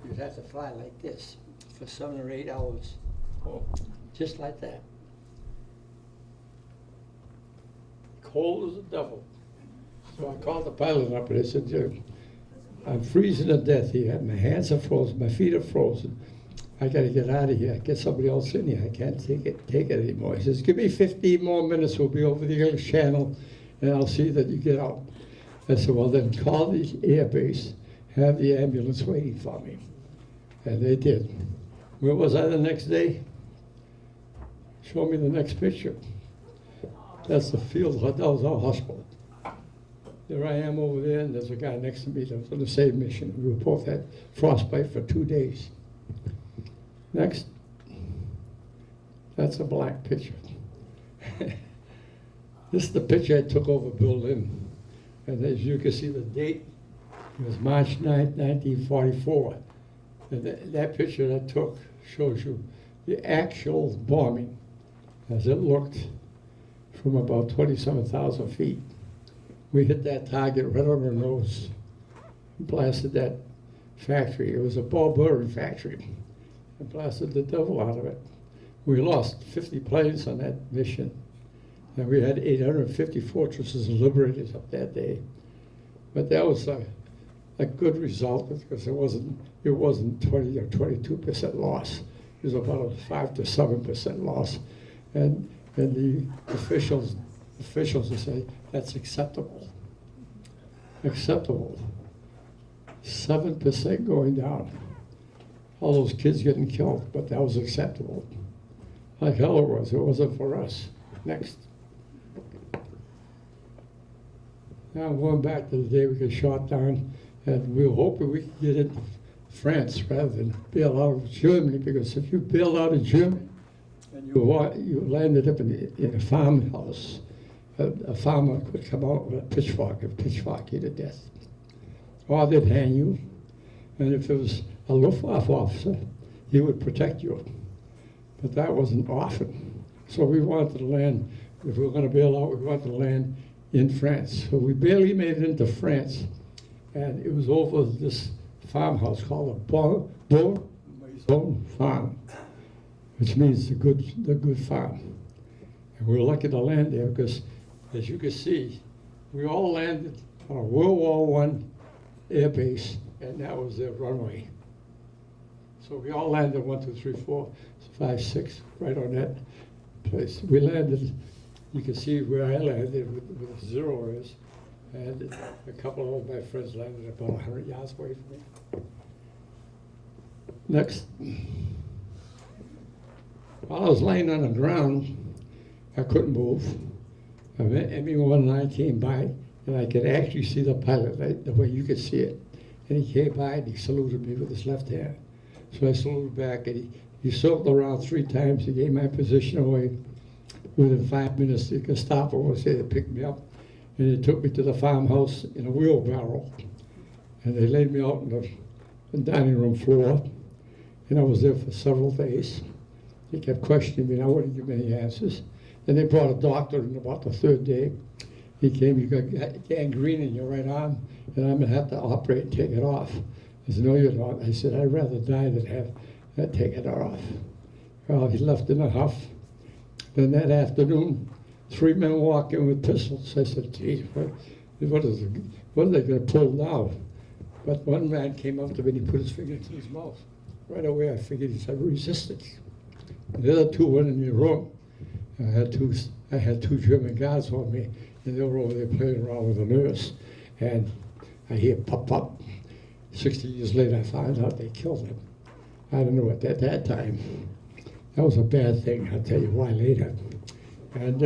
Speaker 4: you'd have to fly like this for 7 or 8 hours,
Speaker 5: Oh,
Speaker 4: just like that. Cold as the devil. So I called the pilot up and I said, "Dude, I'm freezing to death here. My hands are frozen, my feet are frozen. I gotta get out of here, get somebody else in here. I can't take it anymore." He says, "Give me 15 more minutes, we'll be over the English Channel, and I'll see that you get out." I said, "Well, then call the air base, have the ambulance waiting for me." And they did. Where was I the next day? Show me the next picture. That's the field, that was our hospital. There I am over there, and there's a guy next to me that was on the same mission. We both had frostbite for 2 days. Next. That's a black picture. This is the picture I took over Berlin. And as you can see, the date, it was March 9th, 1944. And that picture that I took shows you the actual bombing as it looked from about 27,000 feet. We hit that target right on our nose, blasted that factory. It was a ball bearing factory, and blasted the devil out of it. We lost 50 planes on that mission, and we had 850 fortresses and liberators up that day. But that was a good result because it wasn't 20 or 22% loss. It was about a 5 to 7% loss, and the officials would say that's acceptable. Acceptable. 7% going down. All those kids getting killed, but that was acceptable. Like hell it was. It wasn't for us. Next. Now I'm going back to the day we got shot down, and we were hoping we could get into France rather than bail out of Germany, because if you bailed out of Germany and you landed up in a farmhouse, a farmer could come out with a pitchfork and pitchfork you to death. Or they'd hang you, and if it was a Luftwaffe officer, he would protect you. But that wasn't often. So we wanted to land, if we were going to bail out, we wanted to land in France. So we barely made it into France, and it was over this farmhouse called a Beau Maison Farm, which means the good farm. And we were lucky to land there because, as you can see, we all landed on a World War I air base, and that was their runway. So we all landed 1, 2, 3, 4, 5, 6, right on that place. We landed, you can see where I landed with 0 is, and a couple of my friends landed about 100 yards away from me. Next. While I was laying on the ground, I couldn't move. ME-109 came by, and I could actually see the pilot, right, the way you could see it. And he came by and he saluted me with his left hand. So I saluted back, and he circled around 3 times. He gave my position away. Within 5 minutes, the Gestapo was there to pick me up, and they took me to the farmhouse in a wheelbarrow. And they laid me out on the dining room floor, and I was there for several days. They kept questioning me, and I wouldn't give any answers. Then they brought a doctor in about the 3rd day, He came, you got gangrene in your right arm, and I'm gonna have to operate and take it off. I said, no, you're not. I said, I'd rather die than have take it off. Well, he left in a huff. Then that afternoon, 3 men walk in with pistols. I said, geez, what are they gonna pull now? But one man came up to me and he put his finger to his mouth. Right away, I figured he's had resistance. The other two went in the room. I had two German guards on me, and they were over there playing around with a nurse. And I hear pop, pop. 60 years later, I found out they killed him. I don't know at that time. That was a bad thing. I'll tell you why later. And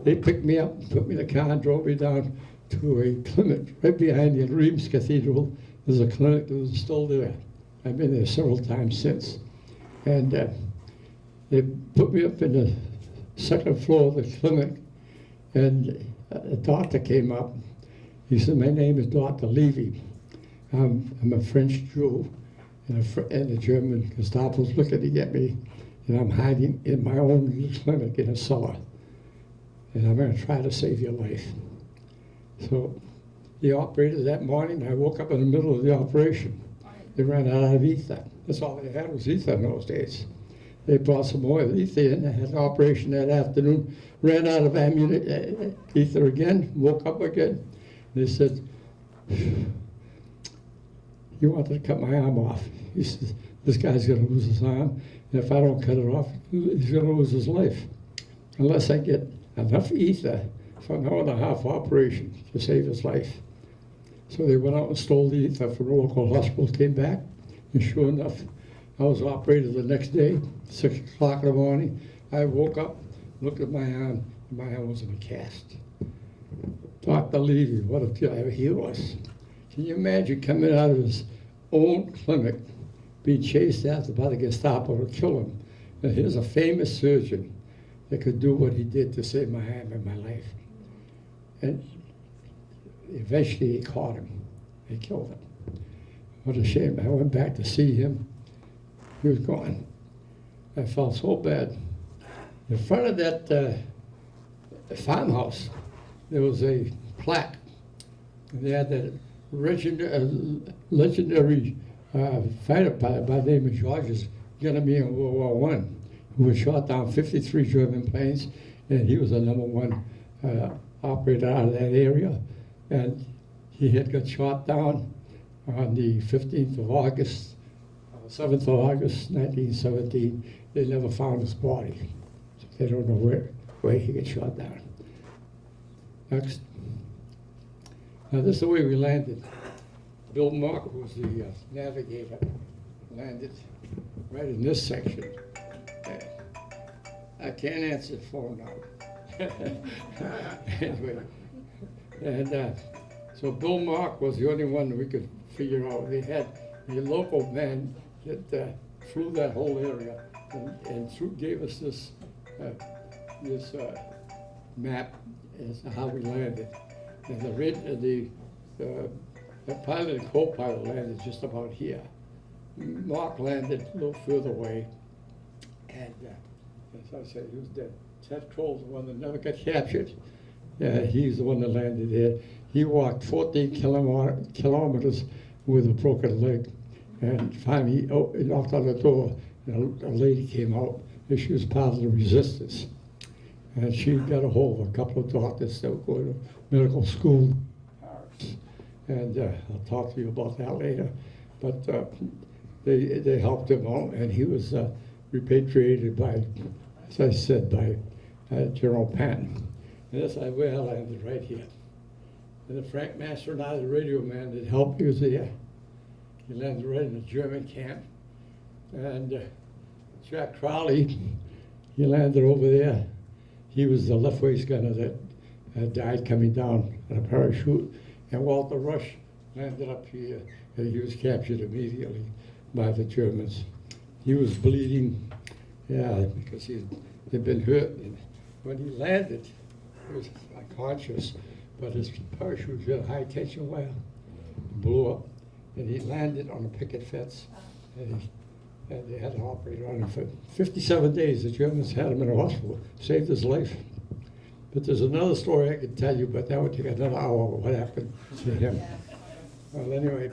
Speaker 4: they picked me up, put me in the car, and drove me down to a clinic right behind the Reims Cathedral. There's a clinic that was still there. I've been there several times since. And they put me up in the second floor of the clinic, and a doctor came up. He said, my name is Dr. Levy. I'm a French Jew, and the German Gestapo's looking to get me, and I'm hiding in my own little clinic in a cellar, and I'm going to try to save your life. So he operated that morning. I woke up in the middle of the operation. They ran out of ether. That's all they had was ether in those days. They brought some more ether in. I had an operation that afternoon, ran out of ether again, woke up again. They said, he wanted to cut my arm off. He said, this guy's going to lose his arm, and if I don't cut it off, he's going to lose his life. Unless I get enough ether for an hour and a half operation to save his life. So they went out and stole the ether from the local hospital, came back, and sure enough, I was operated the next day, 6 o'clock in the morning. I woke up, looked at my arm, and my arm was in a cast. Dr. Levy, what a guy he was. Can you imagine coming out of his own clinic, being chased after by the Gestapo to kill him? Now, here's a famous surgeon that could do what he did to save my arm and my life. And eventually he caught him. They killed him. What a shame. I went back to see him. He was gone. I felt so bad. In front of that farmhouse, there was a plaque. They had that legendary fighter pilot by the name of Georges Genemy in World War I, who had shot down 53 German planes, and he was the #1 operator out of that area. And he had got shot down on the 15th of August, 7th of August, 1917. They never found his body. So they don't know where he got shot down. Next. Now this is the way we landed. Bill Mark, who was the navigator, landed right in this section. I can't answer the phone now. Anyway, and so Bill Mark was the only one that we could figure out. We had a local man that flew that whole area and gave us this map as to how we landed. And the pilot and co-pilot landed just about here. Mark landed a little further away, and as I said, he was dead. Ted Kroll's the one that never got captured. He's the one that landed there. He walked 14 kilometers with a broken leg, and finally he knocked on the door, and a lady came out, and she was part of the resistance. And she got a hold of a couple of doctors that were going to medical school. And I'll talk to you about that later. But they helped him out, and he was repatriated by, as I said, by General Patton. And that's where I landed, right here. And the Frank Mastronada, the radio man that helped me, was there. He landed right in a German camp. And Jack Crowley, he landed over there. He was the left-waist gunner that died coming down on a parachute. And Walter Rush landed up here, and he was captured immediately by the Germans. He was bleeding, because he'd been hurt. And when he landed, he was unconscious, but his parachute had a high-tension wire, blew up, and he landed on a picket fence, and they had to operate on him for 57 days. The Germans had him in a hospital, saved his life. But there's another story I could tell you, but that would take another hour, what happened to him. Well, anyway.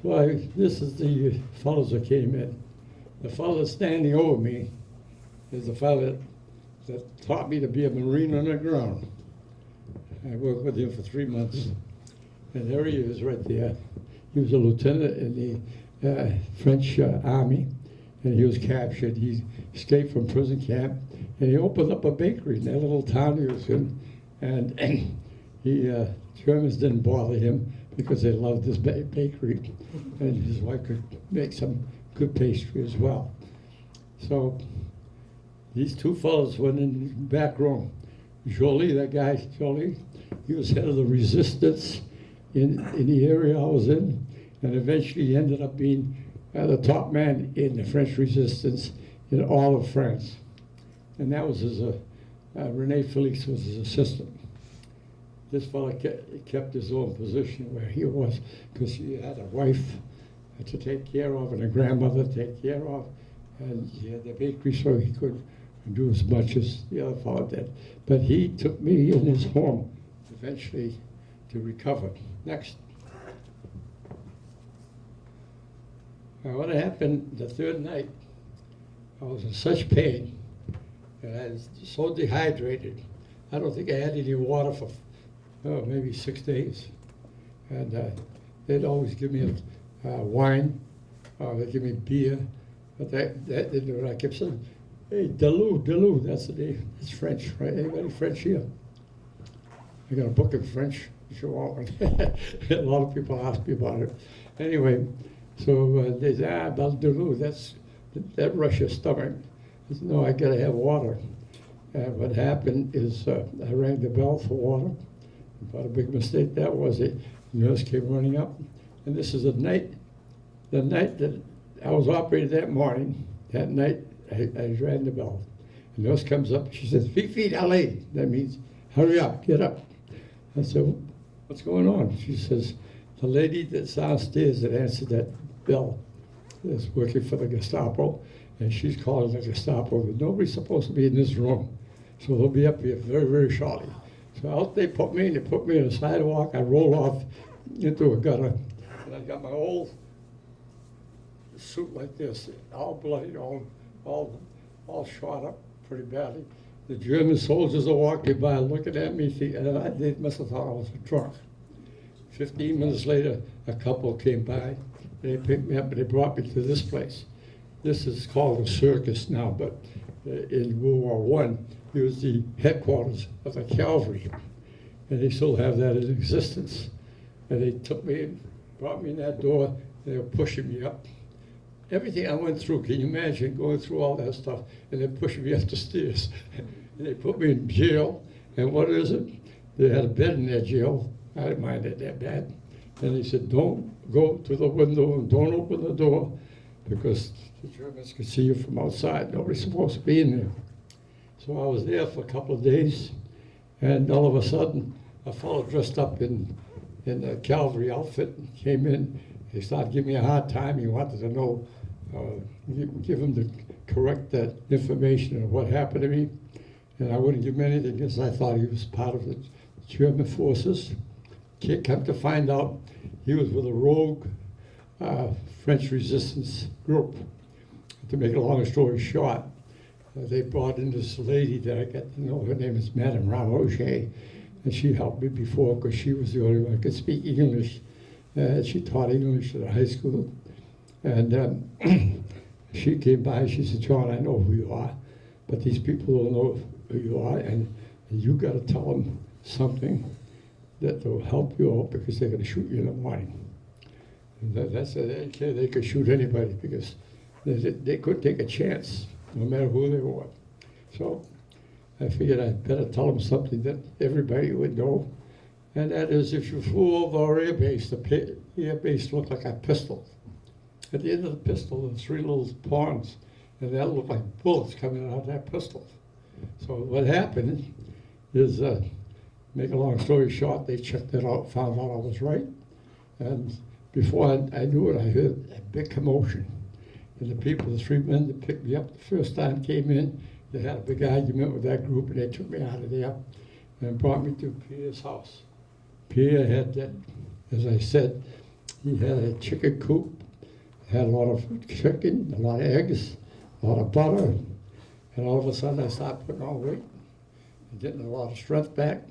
Speaker 4: Well, this is the fellows that came in. The fellow that's standing over me is the fellow that taught me to be a Marine on the ground. I worked with him for 3 months. And there he is right there. He was a lieutenant in the French Army, and he was captured. He escaped from prison camp, and he opened up a bakery in that little town he was in. And Germans didn't bother him because they loved this bakery, and his wife could make some good pastry as well. So these two fellows went in the back room. Jolie, that guy, Jolie, he was head of the resistance in the area I was in, and eventually he ended up being the top man in the French resistance in all of France. And that was his, Rene Felix was his assistant. This fellow kept his own position where he was, because he had a wife to take care of and a grandmother to take care of, and he had the bakery so he could do as much as the other fellow did. But he took me in his home eventually to recover. Next. Now, what happened the third night, I was in such pain, and I was so dehydrated. I don't think I had any water for maybe 6 days. And they'd always give me wine, they'd give me beer, but that didn't do it. I kept saying, hey, Delou, that's the name. It's French, right? Anybody French here? I got a book in French if you want one. A lot of people ask me about it. Anyway, so they said, Delou, that rushed your stomach. I said, no, I gotta have water. And what happened is I rang the bell for water. What a big mistake that was. The nurse came running up. And this is the night that I was operated that morning. That night, I rang the bell. The nurse comes up, she says, Fifi, allez. That means, hurry up, get up. I said, what's going on? She says, the lady that's downstairs that answered that bell is working for the Gestapo, and she's calling the Gestapo. Nobody's supposed to be in this room. So they'll be up here very, very shortly. So out they put me on the sidewalk. I rolled off into a gutter, and I got my old suit like this, all bloody, all shot up pretty badly. The German soldiers are walking by looking at me, and they must have thought I was a drunk. 15 minutes later, a couple came by. They picked me up and they brought me to this place. This is called a circus now, but in World War I, it was the headquarters of the cavalry, and they still have that in existence. And they took me in, brought me in that door, and they were pushing me up. Everything I went through, can you imagine going through all that stuff, and then pushing me up the stairs? And they put me in jail, and what is it? They had a bed in their jail. I didn't mind it that bad. And they said, don't go to the window and don't open the door, because the Germans could see you from outside. Nobody's supposed to be in there. So I was there for a couple of days, and all of a sudden, a fellow dressed up in a cavalry outfit came in. He started giving me a hard time. He wanted to know, give him the correct information of what happened to me. And I wouldn't give him anything because I thought he was part of the German forces. Come to find out, he was with a rogue French resistance group. To make a long story short, they brought in this lady that I got to know. Her name is Madame Ramoget, and she helped me before because she was the only one who could speak English. She taught English at a high school. And she came by, she said, John, I know who you are, but these people don't know who you are, and you got to tell them something that will help you out because they're going to shoot you in the morning. And that's it. They could shoot anybody because they could take a chance, no matter who they were. So I figured I'd better tell them something that everybody would know, and that is if you flew over our air base, the air base looked like a pistol. At the end of the pistol, there were 3 little pawns, and that looked like bullets coming out of that pistol. So what happened is, make a long story short, they checked it out, found out I was right, and before I knew it, I heard a big commotion. And the people, the 3 men that picked me up the first time came in, they had a big argument with that group, and they took me out of there and brought me to Pierre's house. Pierre had that, as I said, he had a chicken coop, had a lot of chicken, a lot of eggs, a lot of butter, and all of a sudden I started putting on weight and getting a lot of strength back.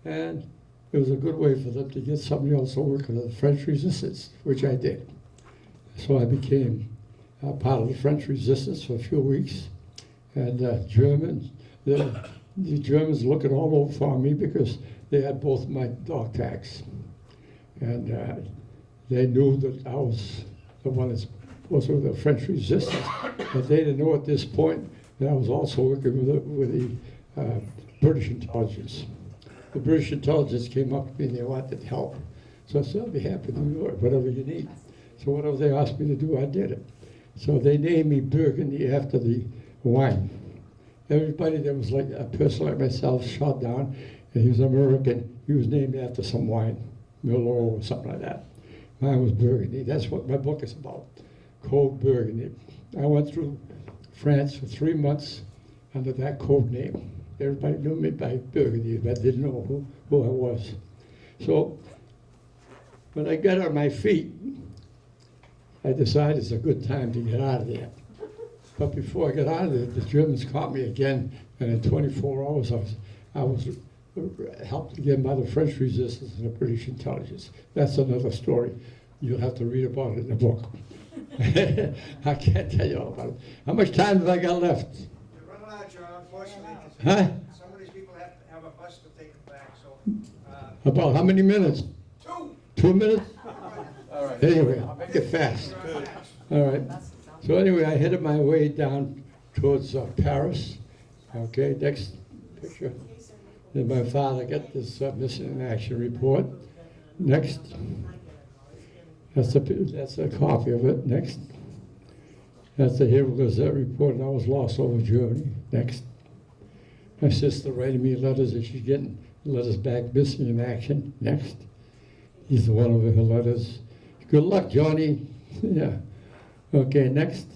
Speaker 4: And it was a good way for them to get somebody else to work in the French Resistance, which I did. So I became part of the French Resistance for a few weeks. And the Germans looking all over for me because they had both my dog tags. And they knew that I was the one that was with the French Resistance. But they didn't know at this point that I was also working with the British intelligence. The British intelligence came up to me and they wanted help. So I said, I'll be happy to do whatever you need. So whatever they asked me to do, I did it. So they named me Burgundy after the wine. Everybody that was like a person like myself shot down, and he was American, he was named after some wine, Merlot or something like that. Mine was Burgundy. That's what my book is about, Code Burgundy. I went through France for 3 months under that code name. Everybody knew me by Burgundy, but didn't know who I was. So when I got on my feet, I decided it's a good time to get out of there. But before I got out of there, the Germans caught me again, and in 24 hours I was helped again by the French Resistance and the British intelligence. That's another story. You'll have to read about it in the book. I can't tell you all about it. How much time have I got left?
Speaker 3: You're running out, John, unfortunately.
Speaker 4: Huh?
Speaker 3: Some of these people have to have a bus to take them back, so,
Speaker 4: About how many minutes?
Speaker 3: 2.
Speaker 4: 2 minutes?
Speaker 5: All right.
Speaker 4: Anyway, I'll make it fast. All right. So anyway, I headed my way down towards Paris. Okay, next picture. Then my father got this missing in action report. Next. That's a copy of it. Next. That's the Herald Gazette report, and I was lost over Germany. Next. My sister writing me letters that she's getting letters back missing in action. Next. These are one of her letters. Good luck, Johnny. Yeah. Okay, next.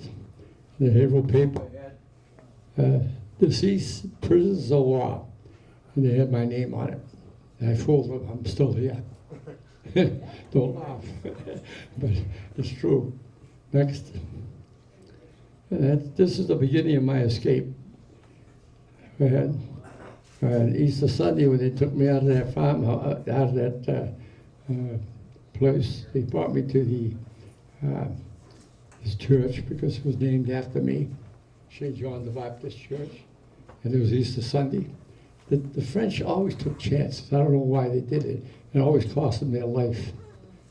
Speaker 4: The Herald paper had deceased prisoners of war, and they had my name on it. And I fooled them. I'm still here. Don't laugh, but it's true. Next. And this is the beginning of my escape. I had Easter Sunday when they took me out of that farm, out of that place. They brought me to this church because it was named after me, St. John the Baptist Church, and it was Easter Sunday. The French always took chances. I don't know why they did it. It always cost them their life.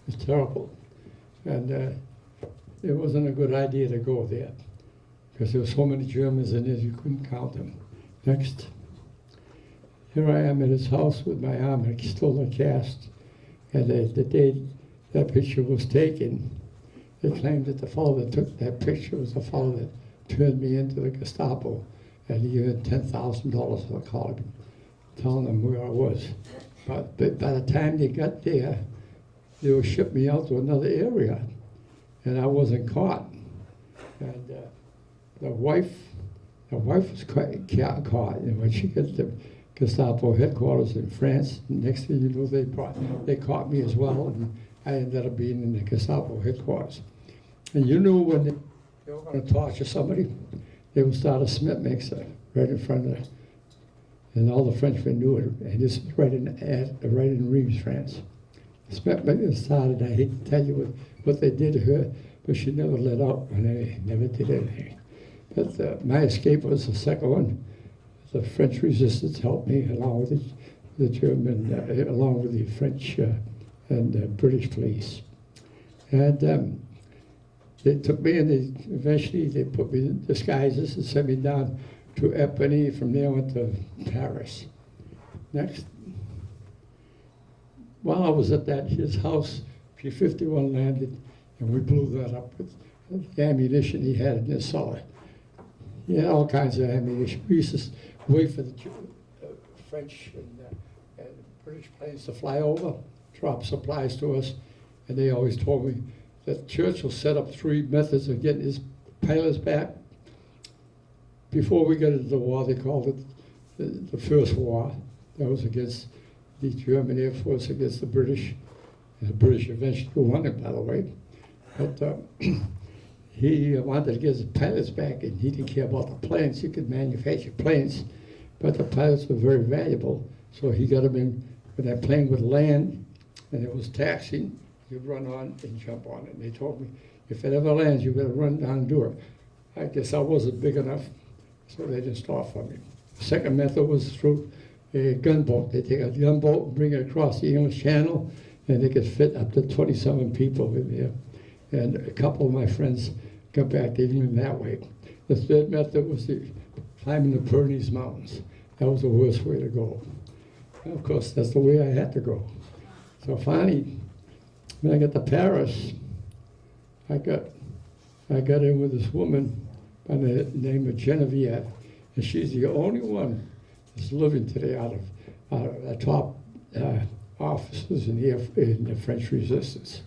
Speaker 4: It's terrible. And it wasn't a good idea to go there because there were so many Germans in there you couldn't count them. Next. Here I am at his house with my arm still in a cast. And the day that picture was taken, they claimed that the fellow that took that picture was the fellow that turned me into the Gestapo, and he earned $10,000 for the collar, telling them where I was. But by the time they got there, they would ship me out to another area, and I wasn't caught. And the wife was caught, and when she got to the Gestapo headquarters in France, next thing you know, they caught me as well, and I ended up being in the Gestapo headquarters. And you knew when they were going to torture somebody, they would start a cement mixer right in front of them. And all the Frenchmen knew it. And this was right in Reims, France. The cement mixer started. I hate to tell you what they did to her, but she never let up, and they never did anything. But my escape was the second one. The French resistance helped me, along with the German, along with the French and British police. And they took me, and eventually they put me in disguises and sent me down to Epernay. From there, I went to Paris. Next. While I was at his house, P-51 landed, and we blew that up with the ammunition he had in his cellar. He had all kinds of ammunition. We used to wait for the French and British planes to fly over, drop supplies to us, and they always told me that Churchill set up 3 methods of getting his pilots back. before we got into the war, they called it the First War. That was against the German Air Force against the British. And the British eventually won it, by the way. But he wanted to get his pilots back, and he didn't care about the planes. He could manufacture planes, but the pilots were very valuable. So he got them in when that plane would land, and it was taxiing. You'd run on and jump on it. And they told me, if it ever lands, you better run down and do it. I guess I wasn't big enough, so they didn't start for me. The second method was through a gunboat. They take a gunboat and bring it across the English Channel, and they could fit up to 27 people in there. And a couple of my friends got back to England that way. The third method was climbing the Pyrenees Mountains. That was the worst way to go. And of course, that's the way I had to go. So finally, when I got to Paris, I got in with this woman by the name of Genevieve, and she's the only one that's living today out of the top officers in the French Resistance.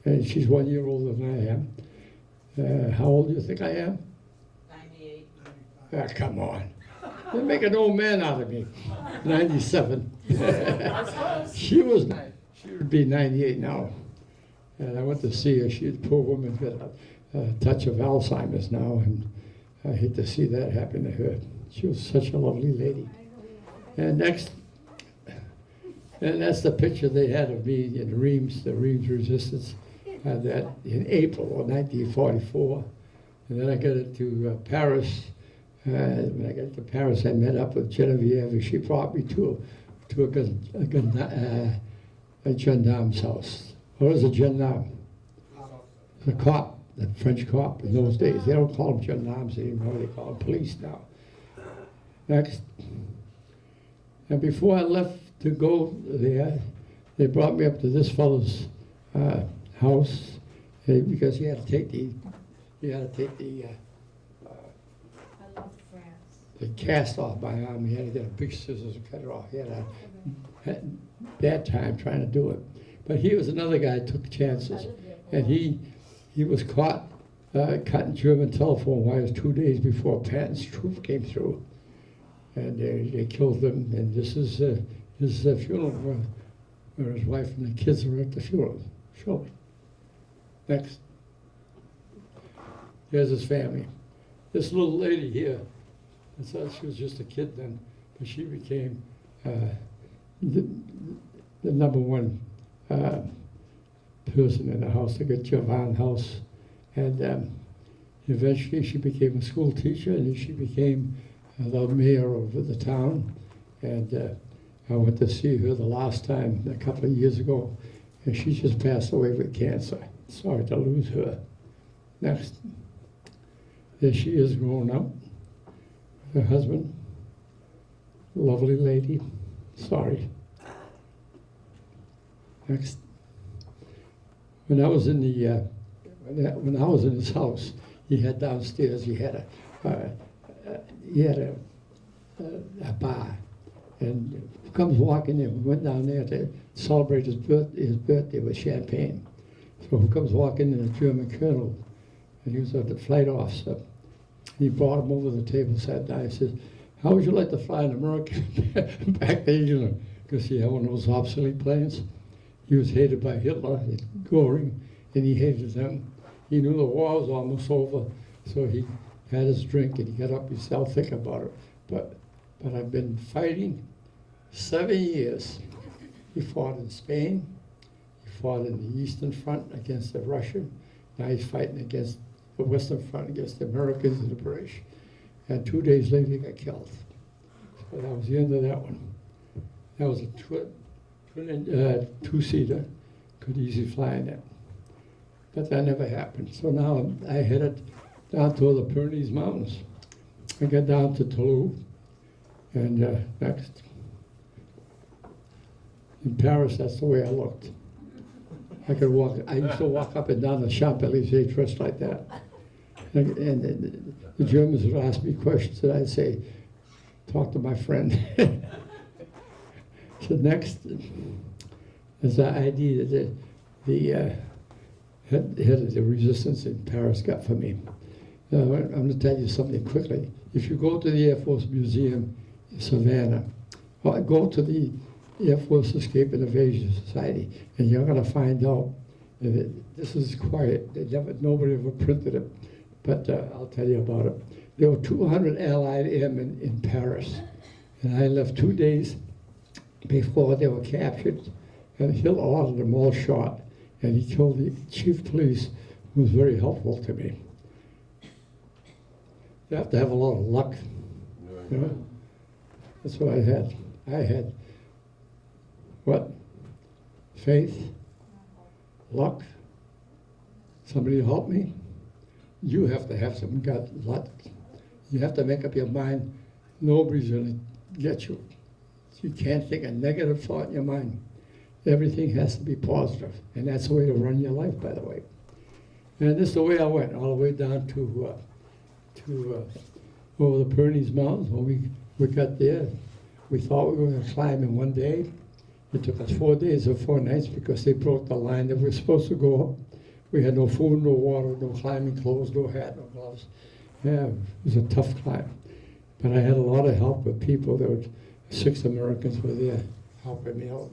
Speaker 4: And she's 1 year older than I am. How old do you think I am?
Speaker 7: 98.
Speaker 4: Ah, come on. They're making an old man out of me. 97. She would be 98 now. And I went to see her. She, the poor woman, got a touch of Alzheimer's now, and I hate to see that happen to her. She was such a lovely lady. And that's the picture they had of me in Reims, the Reims Resistance, that in April of 1944. And then I got into Paris. When I got to Paris, I met up with Genevieve, and she brought me to a gendarme's house. What is a gendarme? The cop, the French cop in those days. They don't call them gendarmes anymore, they call them police now. Next. And before I left to go there, they brought me up to this fellow's house, because he had to take the
Speaker 6: I love France.
Speaker 4: the cast off my arm. He had to get a big scissors and cut it off. He had a bad time trying to do it. But he was another guy who took chances. And he was caught cutting German telephone wires 2 days before Patton's troop came through. And they killed him. And this is his funeral where his wife and the kids were at the funeral. Show me. Next. Here's his family. This little lady here, I thought she was just a kid then, but she became the number one person in the house. They got Jovan House, and eventually she became a school teacher, and then she became the mayor of the town. And I went to see her the last time a couple of years ago, and she just passed away with cancer. Sorry to lose her. Next. There she is grown up. Her husband, lovely lady. Sorry. Next. When I was in when I was in his house, he had downstairs. He had a bar, and comes walking in. We went down there to celebrate his birthday with champagne. So who comes walking in? A German colonel, and he was a flight officer. He brought him over the table, sat down. He said, "How would you like to fly an American back to England?" Because he had one of those obsolete planes. He was hated by Hitler, Goring, and he hated them. He knew the war was almost over, so he had his drink and he got up. He said, "I'll think about it." But I've been fighting 7 years. He fought in Spain. He fought in the Eastern Front against the Russian. Now he's fighting against the Western Front against the Americans and the British. And 2 days later, he got killed. So that was the end of that one. That was a two-seater. Could easily fly in it. But that never happened. So now I headed down to the Pyrenees Mountains. I got down to Toulouse. And next. In Paris, that's the way I looked. I could walk. I used to walk up and down the Champs-Élysées dressed like that. And the Germans would ask me questions, and I'd say, "Talk to my friend." So next is the idea that the head of the resistance in Paris got for me. I'm going to tell you something quickly. If you go to the Air Force Museum in Savannah, or go to the Air Force Escape and Evasion Society, and you're going to find out that this is quiet. Nobody ever printed it, but I'll tell you about it. There were 200 Allied airmen in Paris, and I left 2 days before they were captured, and Hill ordered them all shot, and he killed the chief of police, who was very helpful to me. You have to have a lot of luck, you know? That's what I had. I had what? Faith, luck, somebody to help me. You have to have some gut luck. You have to make up your mind, nobody's gonna get you. You can't think a negative thought in your mind. Everything has to be positive, and that's the way to run your life, by the way. And this is the way I went, all the way down to over the Pyrenees Mountains. When we got there, we thought we were going to climb in 1 day. It took us 4 days or 4 nights because they broke the line that we were supposed to go up. We had no food, no water, no climbing clothes, no hat, no gloves. Yeah, it was a tough climb. But I had a lot of help with people. There were 6 Americans were there helping me out.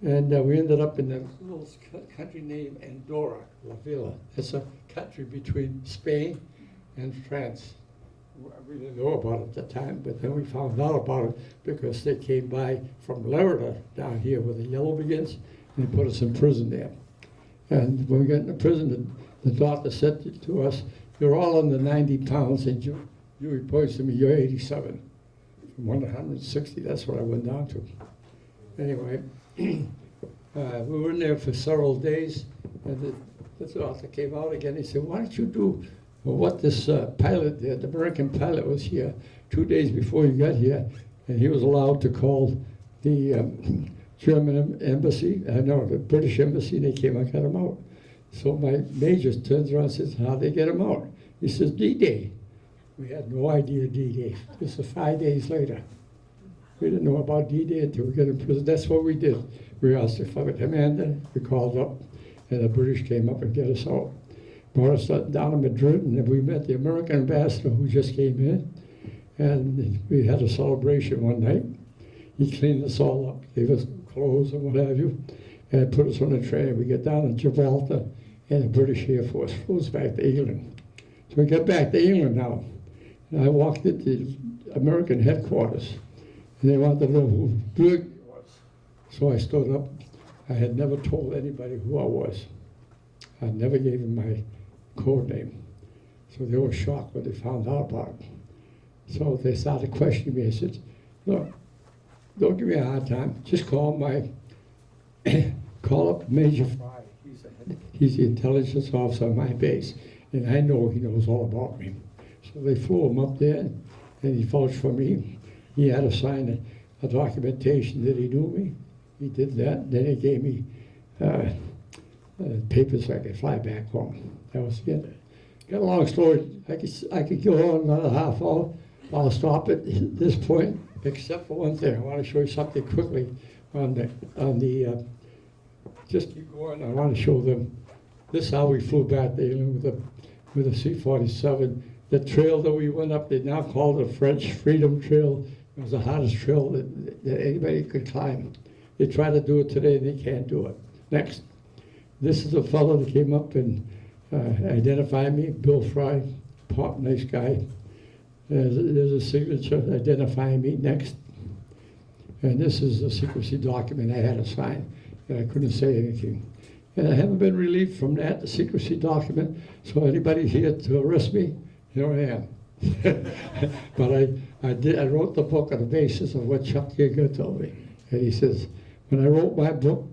Speaker 4: And we ended up in a little country named Andorra, La Villa. It's a country between Spain and France. We didn't know about it at the time, but then we found out about it because they came by from Lerida down here where the yellow begins, and they put us in prison there. And when we got into prison, the doctor said to us, "You're all under 90 pounds, and you reported to me, you're 87. From 160, that's what I went down to. Anyway, we were in there for several days, and the doctor came out again. He said, "Why don't you do what this pilot did?" The American pilot was here 2 days before you got here, and he was allowed to call the German embassy, the British embassy. They came and got him out. So my major turns around and says, "How'd they get him out?" He says, "D-Day." We had no idea D-Day. This was 5 days later. We didn't know about D-Day until we got in prison. That's what we did. We asked the flight commander, we called up, and the British came up and get us out. Brought us down to Madrid, and then we met the American ambassador who just came in, and we had a celebration one night. He cleaned us all up, gave us clothes and what have you, and put us on a train. We get down to Gibraltar, and the British Air Force flew us back to England. So we got back to England now, and I walked into the American headquarters, and they wanted to know who Berg was. So I stood up. I had never told anybody who I was. I never gave them my code name. So they were shocked when they found out about it. So they started questioning me. I said, "Look, don't give me a hard time. Just call up Major Fry. He's the intelligence officer on my base, and I know he knows all about me." So they flew him up there, and he vouched for me. He had to sign a documentation that he knew me. He did that. Then he gave me papers so I could fly back home. That was it. Got a long story. I could go on another half hour. I'll stop at this point, except for one thing. I want to show you something quickly on the just keep going. I want to show them. This is how we flew back to England with a C-47. The trail that we went up, they now call the French Freedom Trail. It was the hardest trail that anybody could climb. They try to do it today, they can't do it. Next. This is a fellow that came up and identified me, Bill Fry, pop, nice guy. There's a signature identifying me. Next. And this is a secrecy document I had to sign, and I couldn't say anything. And I haven't been relieved from that, the secrecy document, so anybody here to arrest me, here I am. But I wrote the book on the basis of what Chuck Yeager told me. And he says, when I wrote my book,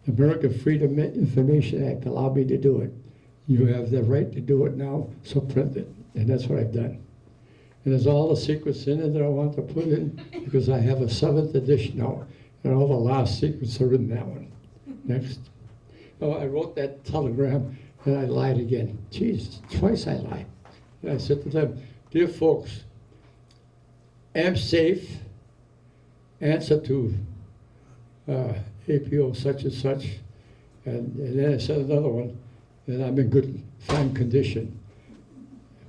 Speaker 4: the American Freedom Information Act allowed me to do it. You have the right to do it now, so print it. And that's what I've done. And there's all the secrets in it that I want to put in, because I have a 7th edition now, and all the last secrets are in that one. Next. Oh, I wrote that telegram, and I lied again. Jesus, twice I lied. And I said to them, "Dear folks, am safe, answer to APO such and such," and then I said another one, that I'm in good, fine condition.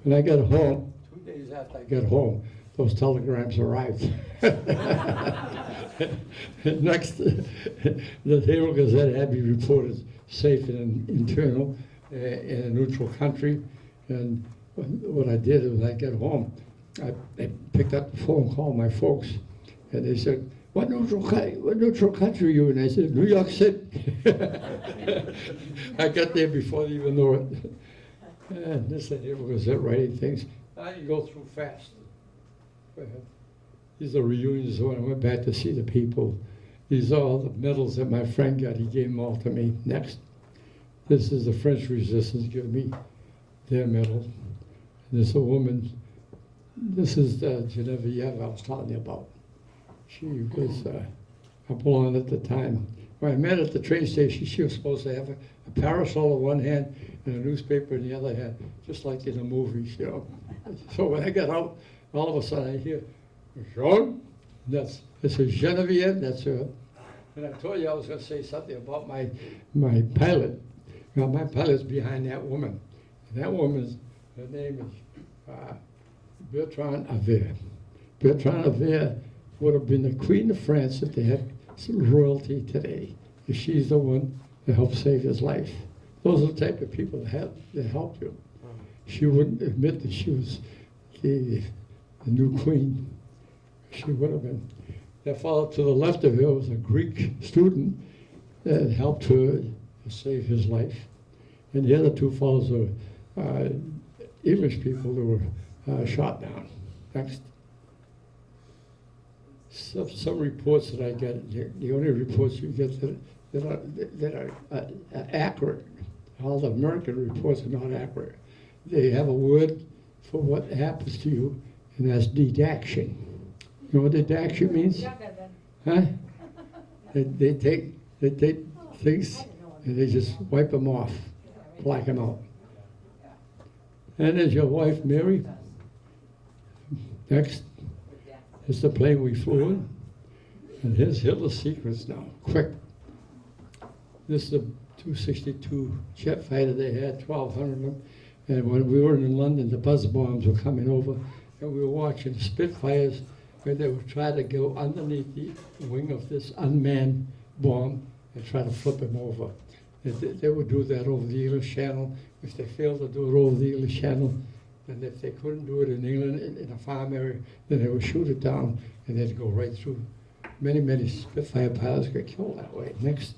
Speaker 4: When I got home, 2 days after I got home, those telegrams arrived. Next, the Herald Gazette had me reported safe and internal in a neutral country. And what I did was I got home, I picked up the phone, called my folks, and they said, what neutral country are you in? I said, New York City. I got there before they even knew it. And this and Herald Gazette writing things. I can go through fast. Go ahead. These are reunions when I went back to see the people. These are all the medals that my friend got. He gave them all to me. Next. This is the French resistance giving me their medal. And there's a woman. This is Genevieve I was telling you about. She was a blonde at the time. When I met her at the train station, she was supposed to have a parasol in one hand and a newspaper in the other hand, just like in the movies, you know. So when I got out, all of a sudden I hear, Jean? This is Genevieve, that's her. And I told you I was going to say something about my pilot. Now, my pilot's behind that woman. And that woman's, her name is Bertrand Aver. Bertrand Aver would have been the Queen of France if they had some royalty today. If she's the one that helped save his life. Those are the type of people that helped you. She wouldn't admit that she was the new queen. She would have been. That fellow to the left of her was a Greek student that helped her save his life. And the other two fellows are English people who were shot down. Next. Some reports that I get, the only reports you get that are accurate. All the American reports are not accurate. They have a word for what happens to you, and that's dedaction. You know what dedaction means? Huh? They take things and they just wipe them off, black them out. And there's your wife, Mary. Next. It's the plane we flew in. And here's Hitler's secrets now. Quick. This is a 262 jet fighter they had, 1,200 of them. And when we were in London, the buzz bombs were coming over, and we were watching Spitfires where they would try to go underneath the wing of this unmanned bomb and try to flip him over. They would do that over the English Channel. If they failed to do it over the English Channel, and if they couldn't do it in England, in a farm area, then they would shoot it down, and they'd go right through. Many Spitfire pilots got killed that way. Next.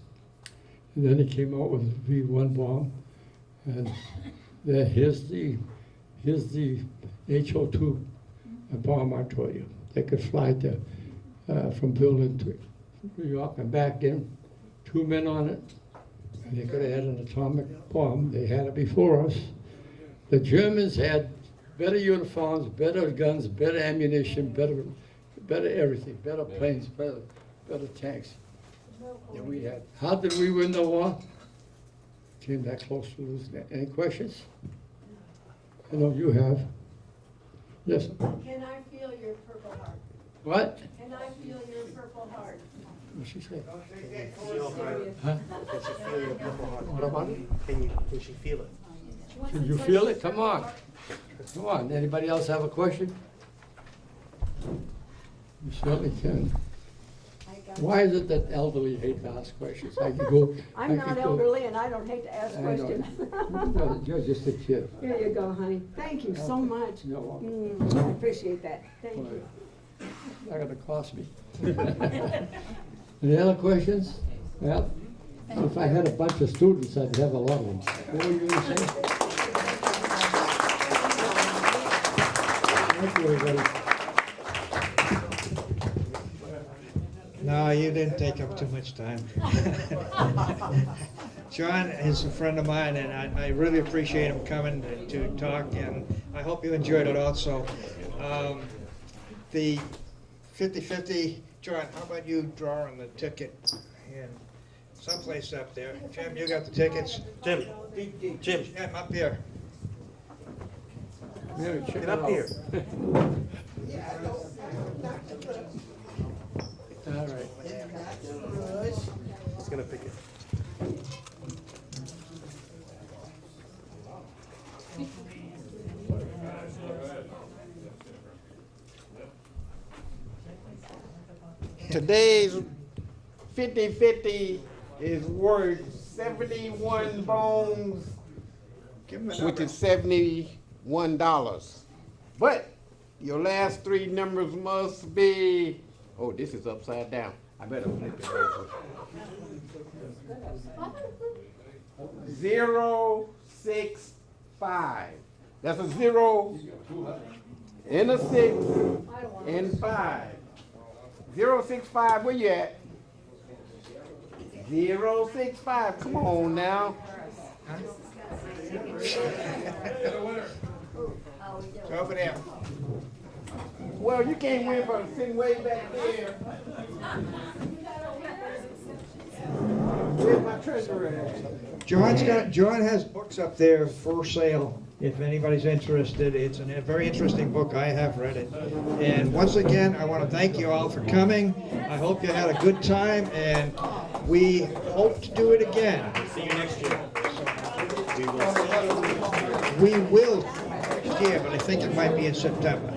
Speaker 4: And then he came out with V1 bomb, and here's the HO2 bomb I told you. They could fly from Berlin to New York and back in. 2 men on it, and they could have had an atomic bomb. They had it before us. The Germans had better uniforms, better guns, better ammunition, better everything, better planes, better tanks than we had. How did we win the war? Came that close to losing it. Any questions? I know you have. Yes.
Speaker 6: Can I feel your purple heart?
Speaker 4: What?
Speaker 6: Can I feel your purple heart?
Speaker 4: What'd she say?
Speaker 6: Serious.
Speaker 4: Huh?
Speaker 8: Can she feel your purple heart?
Speaker 4: What about it?
Speaker 8: Can she feel it?
Speaker 4: Can you feel it? Come on. Come on. Anybody else have a question? You certainly can. Why is it that elderly hate to ask questions? I could go.
Speaker 6: I'm not elderly and I don't hate to ask
Speaker 4: I know.
Speaker 6: questions.
Speaker 4: No, you're just a kid.
Speaker 6: Here you go, honey. Thank you so much.
Speaker 4: You're welcome.
Speaker 6: I appreciate that. Thank you.
Speaker 4: Not gonna cost me. Any other questions? Well, if I had a bunch of students, I'd have a lot of them. What were you gonna say? Thank you, everybody.
Speaker 1: No, you didn't take up too much time. John is a friend of mine, and I really appreciate him coming to talk, and I hope you enjoyed it also. The 50-50, John, how about you drawing the ticket in someplace up there? Jim, you got the tickets?
Speaker 8: Jim, Jim,
Speaker 1: Jim, up here.
Speaker 4: Mary, check
Speaker 8: get
Speaker 4: it
Speaker 8: up
Speaker 4: out.
Speaker 8: here.
Speaker 4: All right.
Speaker 8: He's gonna pick it.
Speaker 9: today's 50-50 is worth 71 bones,
Speaker 1: Give him a
Speaker 9: which
Speaker 1: number.
Speaker 9: is $71. But your last three numbers must be, oh, this is upside down. I better flip it over. 065. That's a 0 and a 6 and 5. 065, where you at? 065, come on now.
Speaker 1: Go over there.
Speaker 9: Well, you can't win for sitting way back there. Where's my treasurer at?
Speaker 1: John has books up there for sale, if anybody's interested. It's a very interesting book, I have read it. And once again, I want to thank you all for coming. I hope you had a good time, and we hope to do it again.
Speaker 8: See you next year.
Speaker 1: We will next year, but I think it might be in September.